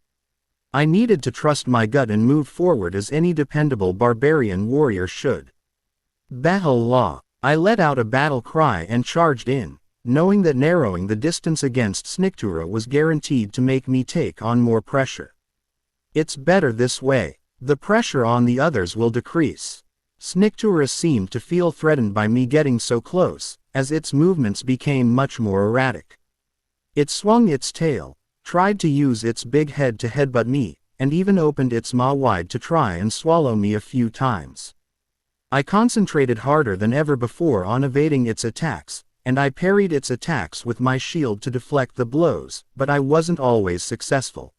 I needed to trust my gut and move forward as any dependable barbarian warrior should. Baha'u'llah, I let out a battle cry and charged in, knowing that narrowing the distance against Sniktura was guaranteed to make me take on more pressure. It's better this way. The pressure on the others will decrease. Sniktura seemed to feel threatened by me getting so close, as its movements became much more erratic. It swung its tail, tried to use its big head to headbutt me, and even opened its maw wide to try and swallow me a few times. I concentrated harder than ever before on evading its attacks, and I parried its attacks with my shield to deflect the blows, but I wasn't always successful.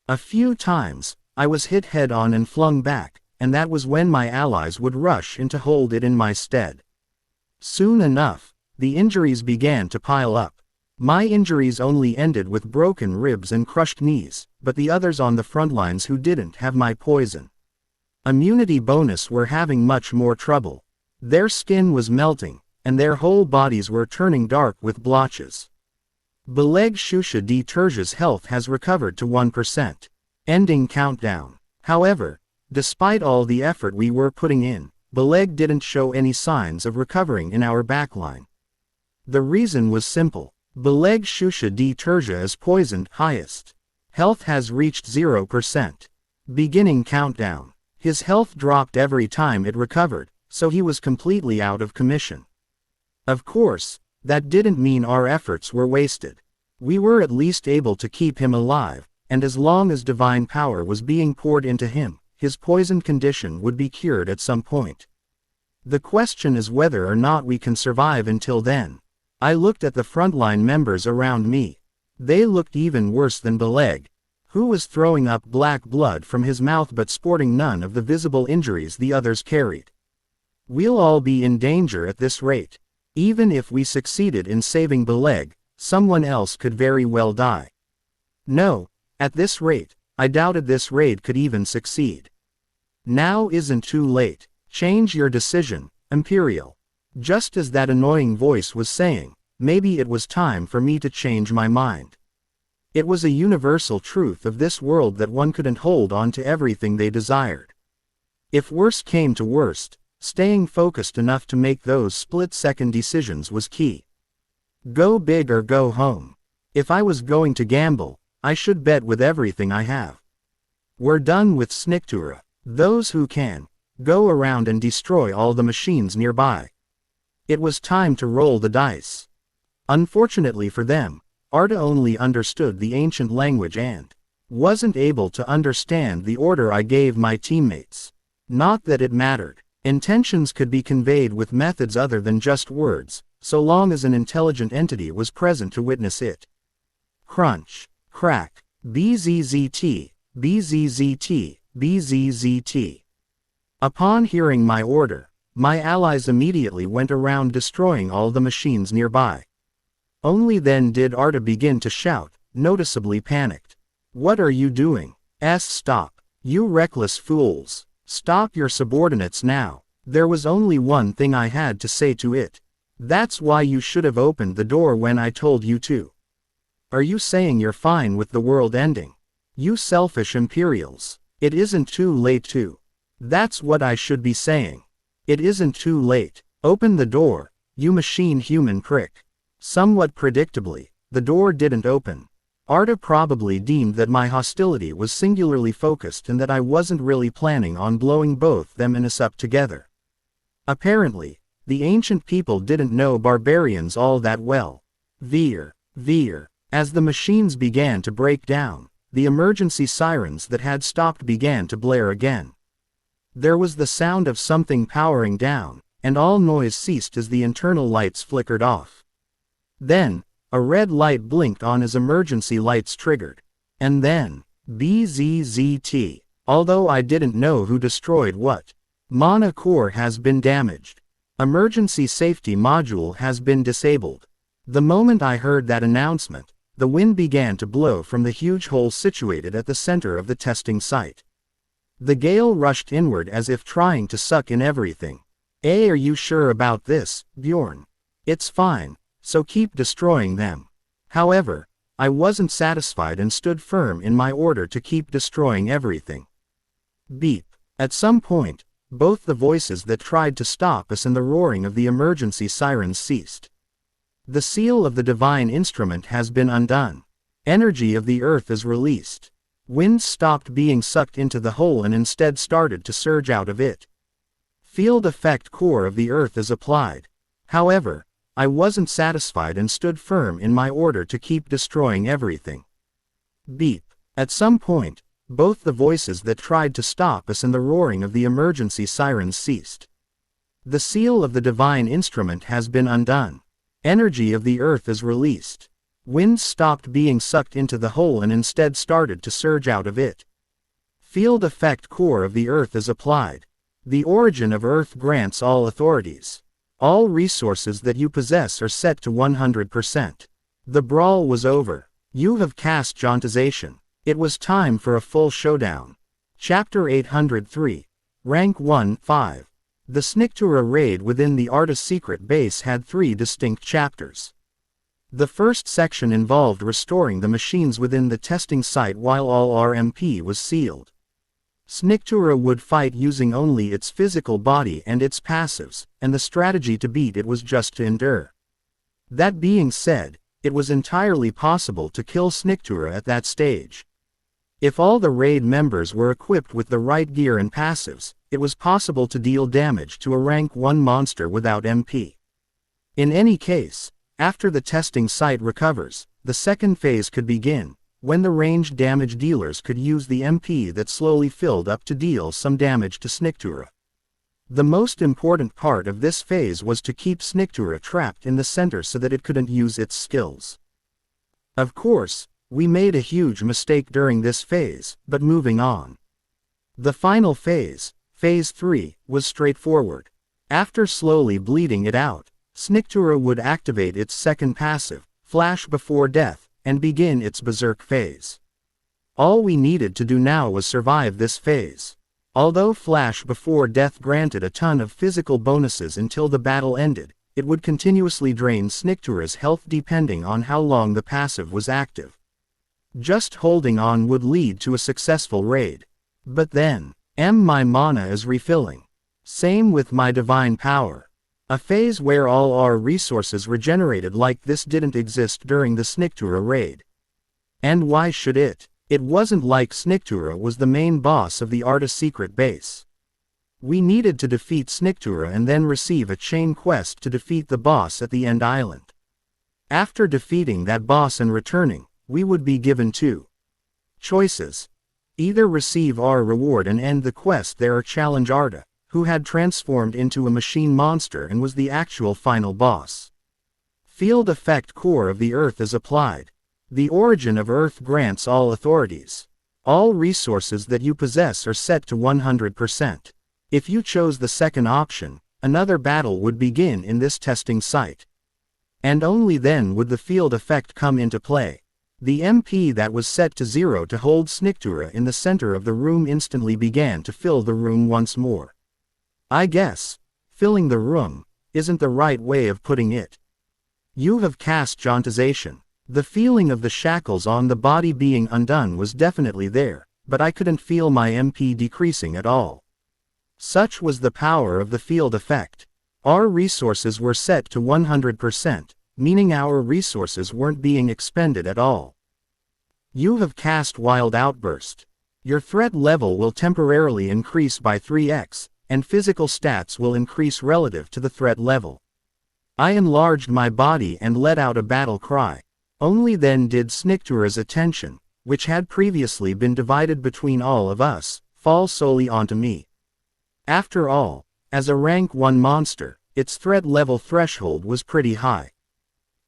A few times, I was hit head-on and flung back, and that was when my allies would rush in to hold it in my stead. Soon enough, the injuries began to pile up. My injuries only ended with broken ribs and crushed knees, but the others on the front lines who didn't have my poison immunity bonus were having much more trouble. Their skin was melting, and their whole bodies were turning dark with blotches. Beleg Shusha D. Terja's health has recovered to 1%. Ending countdown. However, despite all the effort we were putting in, Beleg didn't show any signs of recovering in our backline. The reason was simple. Beleg Shusha D. Terja is poisoned highest. Health has reached 0%. Beginning countdown. His health dropped every time it recovered, so he was completely out of commission. Of course, that didn't mean our efforts were wasted. We were at least able to keep him alive, and as long as divine power was being poured into him, his poisoned condition would be cured at some point. The question is whether or not we can survive until then. I looked at the frontline members around me. They looked even worse than Beleg, who was throwing up black blood from his mouth but sporting none of the visible injuries the others carried. We'll all be in danger at this rate. Even if we succeeded in saving Beleg, someone else could very well die. No, at this rate, I doubted this raid could even succeed. Now isn't too late. Change your decision, Imperial. Just as that annoying voice was saying, maybe it was time for me to change my mind. It was a universal truth of this world that one couldn't hold on to everything they desired. If worst came to worst, staying focused enough to make those split-second decisions was key. Go big or go home. If I was going to gamble, I should bet with everything I have. We're done with Sniktura. Those who can, go around and destroy all the machines nearby. It was time to roll the dice. Unfortunately for them, Arda only understood the ancient language and wasn't able to understand the order I gave my teammates. Not that it mattered. Intentions could be conveyed with methods other than just words, so long as an intelligent entity was present to witness it. Crunch, crack, BZZT, BZZT, BZZT. Upon hearing my order, my allies immediately went around destroying all the machines nearby. Only then did Arda begin to shout, noticeably panicked. "What are you doing? Stop. You reckless fools. Stop your subordinates now." There was only one thing I had to say to it. "That's why you should have opened the door when I told you to." Are you saying you're fine with the world ending? You selfish Imperials. It isn't too late to. That's what I should be saying. It isn't too late. Open the door, you machine human prick. Somewhat predictably, the door didn't open. Arda probably deemed that my hostility was singularly focused and that I wasn't really planning on blowing both them and us up together. Apparently, the ancient people didn't know barbarians all that well. Veer. As the machines began to break down, the emergency sirens that had stopped began to blare again. There was the sound of something powering down, and all noise ceased as the internal lights flickered off. Then, a red light blinked on as emergency lights triggered. And then, BZZT. Although I didn't know who destroyed what. Mana core has been damaged. Emergency safety module has been disabled. The moment I heard that announcement, the wind began to blow from the huge hole situated at the center of the testing site. The gale rushed inward as if trying to suck in everything. Are you sure about this, Bjorn? It's fine, so keep destroying them. However, I wasn't satisfied and stood firm in my order to keep destroying everything. Beep. At some point, both the voices that tried to stop us and the roaring of the emergency sirens ceased. The seal of the divine instrument has been undone. Energy of the earth is released. Wind stopped being sucked into the hole and instead started to surge out of it. Field effect core of the earth is applied. However, I wasn't satisfied and stood firm in my order to keep destroying everything. Beep. At some point, both the voices that tried to stop us and the roaring of the emergency sirens ceased. The seal of the divine instrument has been undone. Energy of the earth is released. Wind stopped being sucked into the hole and instead started to surge out of it. Field effect core of the earth is applied. The origin of earth grants all authorities. All resources that you possess are set to 100%. The brawl was over. You have cast Jauntization. It was time for a full showdown. Chapter 803. Rank 1-5. The Sniktura raid within the Arda secret base had 3 distinct chapters. The first section involved restoring the machines within the testing site while all RMP was sealed. Sniktura would fight using only its physical body and its passives, and the strategy to beat it was just to endure. That being said, it was entirely possible to kill Sniktura at that stage. If all the raid members were equipped with the right gear and passives, it was possible to deal damage to a rank 1 monster without MP. In any case, after the testing site recovers, the second phase could begin, when the ranged damage dealers could use the MP that slowly filled up to deal some damage to Sniktura. The most important part of this phase was to keep Sniktura trapped in the center so that it couldn't use its skills. Of course, we made a huge mistake during this phase, but moving on. The final phase, Phase 3, was straightforward. After slowly bleeding it out, Sniktura would activate its second passive, Flash Before Death, and begin its berserk phase. All we needed to do now was survive this phase. Although Flash Before Death granted a ton of physical bonuses until the battle ended, it would continuously drain Sniktura's health depending on how long the passive was active. Just holding on would lead to a successful raid. But then, my mana is refilling. Same with my divine power. A phase where all our resources regenerated like this didn't exist during the Sniktura raid. And why should it? It wasn't like Sniktura was the main boss of the Arda secret base. We needed to defeat Sniktura and then receive a chain quest to defeat the boss at the end island. After defeating that boss and returning, we would be given two choices. Either receive our reward and end the quest there or challenge Arda, who had transformed into a machine monster and was the actual final boss. Field effect core of the Earth is applied. The origin of Earth grants all authorities. All resources that you possess are set to 100%. If you chose the second option, another battle would begin in this testing site. And only then would the field effect come into play. The MP that was set to 0 to hold Sniktura in the center of the room instantly began to fill the room once more. I guess, filling the room, isn't the right way of putting it. You have cast Jauntization. The feeling of the shackles on the body being undone was definitely there, but I couldn't feel my MP decreasing at all. Such was the power of the field effect. Our resources were set to 100%, meaning our resources weren't being expended at all. You have cast Wild Outburst. Your threat level will temporarily increase by 3x, and physical stats will increase relative to the threat level. I enlarged my body and let out a battle cry. Only then did Sniktura's attention, which had previously been divided between all of us, fall solely onto me. After all, as a rank 1 monster, its threat level threshold was pretty high.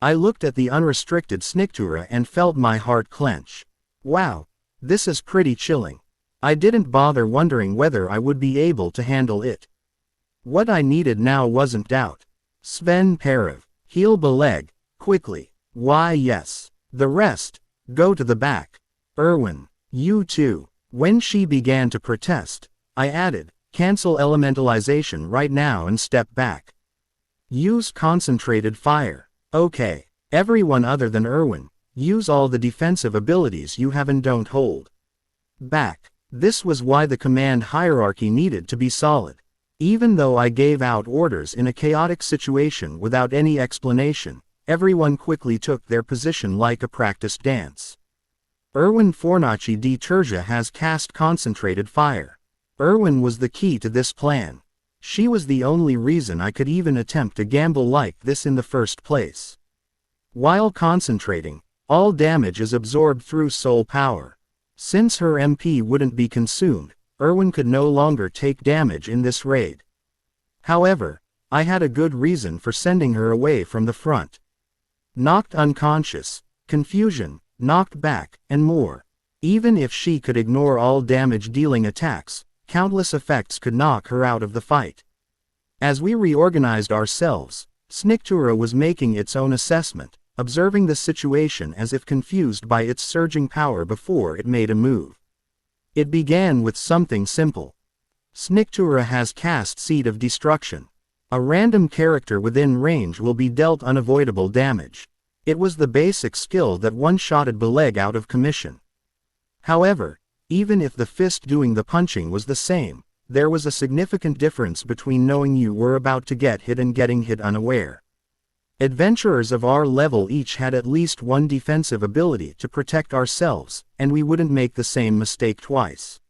I looked at the unrestricted Sniktura and felt my heart clench. Wow, this is pretty chilling. I didn't bother wondering whether I would be able to handle it. What I needed now wasn't doubt. Sven Perev, heal Beleg, quickly. Why yes. The rest, go to the back. Erwin, you too. When she began to protest, I added, cancel elementalization right now and step back. Use concentrated fire. Okay. Everyone other than Erwin, use all the defensive abilities you have and don't hold back. This was why the command hierarchy needed to be solid. Even though I gave out orders in a chaotic situation without any explanation, everyone quickly took their position like a practiced dance. Erwin Fornaci di Terja has cast concentrated fire. Erwin was the key to this plan. She was the only reason I could even attempt a gamble like this in the first place. While concentrating, all damage is absorbed through soul power. Since her MP wouldn't be consumed, Erwin could no longer take damage in this raid. However, I had a good reason for sending her away from the front. Knocked unconscious, confusion, knocked back, and more. Even if she could ignore all damage-dealing attacks, countless effects could knock her out of the fight. As we reorganized ourselves, Sniktura was making its own assessment, observing the situation as if confused by its surging power before it made a move. It began with something simple. Sniktura has cast Seed of Destruction. A random character within range will be dealt unavoidable damage. It was the basic skill that one-shotted Beleg out of commission. However, even if the fist doing the punching was the same, there was a significant difference between knowing you were about to get hit and getting hit unaware. Adventurers of our level each had at least one defensive ability to protect ourselves, and we wouldn't make the same mistake twice.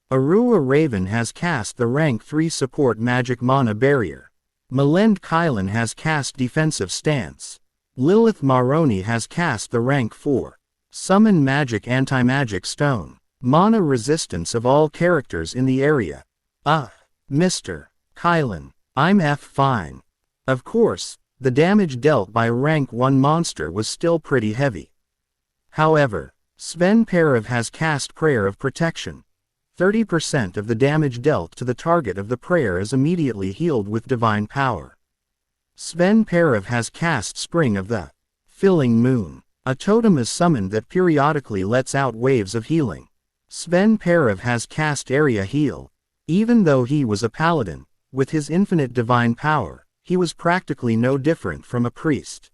Arua Raven has cast the rank 3 support magic mana barrier. Melend Kylan has cast defensive stance. Lilith Maroni has cast the rank 4 summon magic anti-magic stone. Mana resistance of all characters in the area. Mr. Kylan, I'm fine. Of course, the damage dealt by a rank 1 monster was still pretty heavy. However, Sven Perev has cast Prayer of Protection. 30% of the damage dealt to the target of the prayer is immediately healed with divine power. Sven Perev has cast Spring of the Filling Moon. A totem is summoned that periodically lets out waves of healing. Sven Perev has cast Area Heal. Even though he was a paladin, with his infinite divine power, he was practically no different from a priest.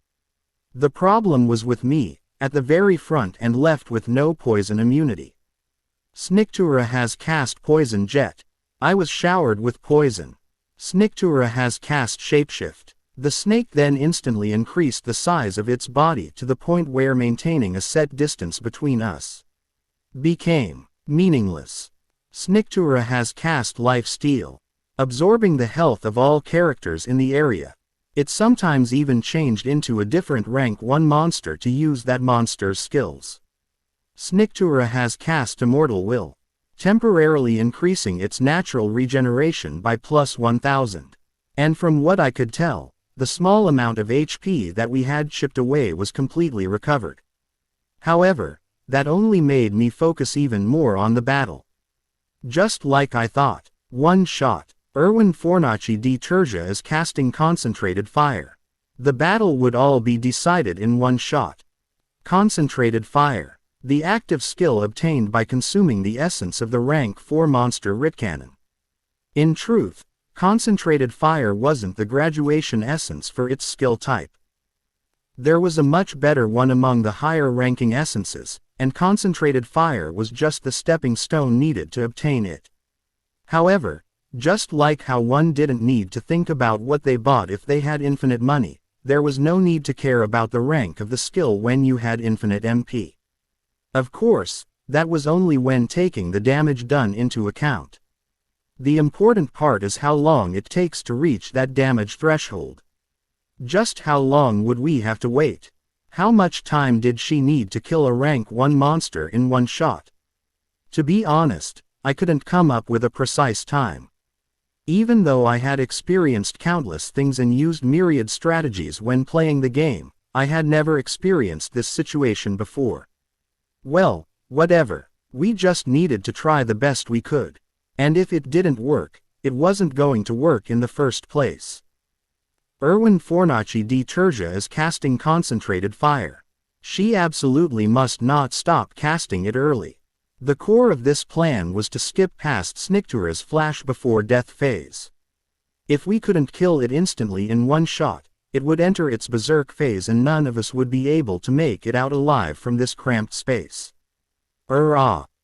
The problem was with me, at the very front and left with no poison immunity. Sniktura has cast Poison Jet. I was showered with poison. Sniktura has cast Shapeshift. The snake then instantly increased the size of its body to the point where maintaining a set distance between us became meaningless. Sniktura has cast Life Steal. absorbing the health of all characters in the area. It sometimes even changed into a different rank 1 monster to use that monster's skills. Snika has cast Immortal Will, temporarily increasing its natural regeneration by plus 1000. And from what I could tell, the small amount of HP that we had chipped away was completely recovered. However, that only made me focus even more on the battle. Just like I thought, one shot. Fornaci di Tergia is casting Concentrated Fire. The battle would all be decided in one shot. Concentrated Fire, the active skill obtained by consuming the essence of the rank 4 monster Ritcannon. In truth, Concentrated Fire wasn't the graduation essence for its skill type. There was a much better one among the higher ranking essences, and Concentrated Fire was just the stepping stone needed to obtain it. However, just like how one didn't need to think about what they bought if they had infinite money, there was no need to care about the rank of the skill when you had infinite MP. Of course, that was only when taking the damage done into account. The important part is how long it takes to reach that damage threshold. Just how long would we have to wait? How much time did she need to kill a rank 1 monster in one shot? To be honest, I couldn't come up with a precise time. Even though I had experienced countless things and used myriad strategies when playing the game, I had never experienced this situation before. Well, whatever, we just needed to try the best we could. And if it didn't work, it wasn't going to work in the first place. Fornaci di Tergia is casting Concentrated Fire. She absolutely must not stop casting it early. The core of this plan was to skip past Snikura's flash before death phase. If we couldn't kill it instantly in one shot, it would enter its berserk phase and none of us would be able to make it out alive from this cramped space.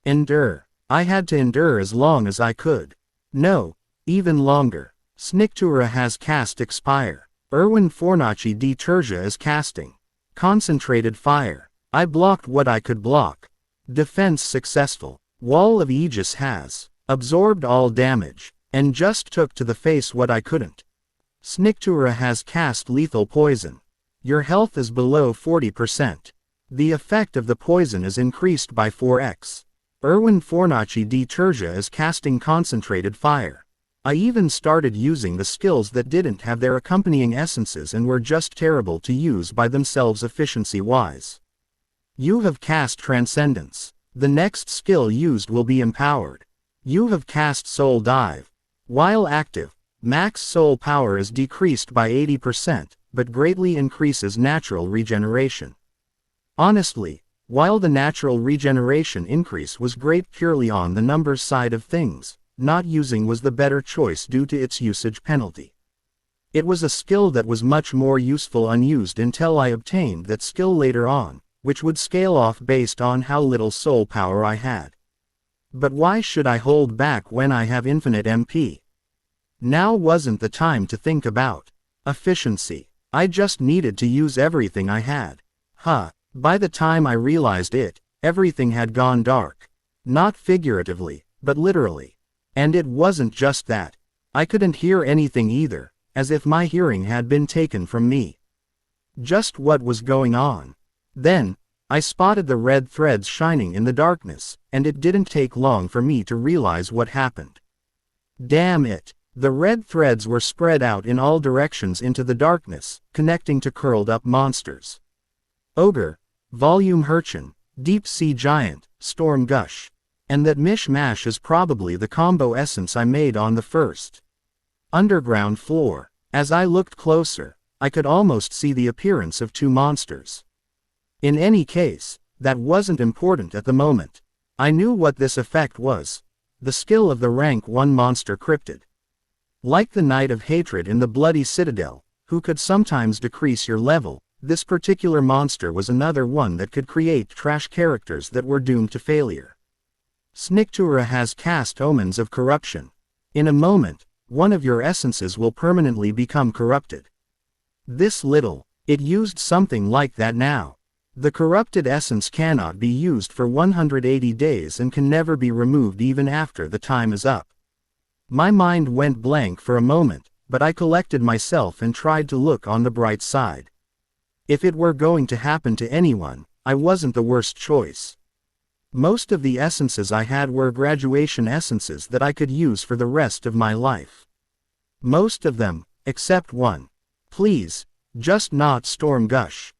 Endure. I had to endure as long as I could. No, even longer. Snikura has cast Expire. Fornaci di Tergia is casting Concentrated Fire. I blocked what I could block. Defense successful. Wall of Aegis has absorbed all damage, and just took to the face what I couldn't. Snikura has cast Lethal Poison. Your health is below 40%. The effect of the poison is increased by 4x. Fornaci di Tergia is casting Concentrated Fire. I even started using the skills that didn't have their accompanying essences and were just terrible to use by themselves efficiency-wise. You have cast Transcendence. The next skill used will be Empowered. You have cast Soul Dive. While active, max soul power is decreased by 80%, but greatly increases natural regeneration. Honestly, while the natural regeneration increase was great purely on the numbers side of things, not using was the better choice due to its usage penalty. It was a skill that was much more useful unused until I obtained that skill later on, which would scale off based on how little soul power I had. But why should I hold back when I have infinite MP? Now wasn't the time to think about efficiency. I just needed to use everything I had. By the time I realized it, everything had gone dark. Not figuratively, but literally. And it wasn't just that. I couldn't hear anything either, as if my hearing had been taken from me. Just what was going on? Then, I spotted the red threads shining in the darkness, and it didn't take long for me to realize what happened. Damn it! The red threads were spread out in all directions into the darkness, connecting to curled up monsters. Ogre, Volume Urchin, Deep Sea Giant, Storm Gush. And that mishmash is probably the combo essence I made on the first underground floor. As I looked closer, I could almost see the appearance of two monsters. In any case, that wasn't important at the moment. I knew what this effect was. The skill of the rank 1 monster cryptid. Like the Knight of Hatred in the Bloody Citadel, who could sometimes decrease your level, this particular monster was another one that could create trash characters that were doomed to failure. Snikura has cast Omens of Corruption. In a moment, one of your essences will permanently become corrupted. This little, it used something like that now. The corrupted essence cannot be used for 180 days and can never be removed even after the time is up. My mind went blank for a moment, but I collected myself and tried to look on the bright side. If it were going to happen to anyone, I wasn't the worst choice. Most of the essences I had were graduation essences that I could use for the rest of my life. Most of them, except one. Please, just not Storm Gush.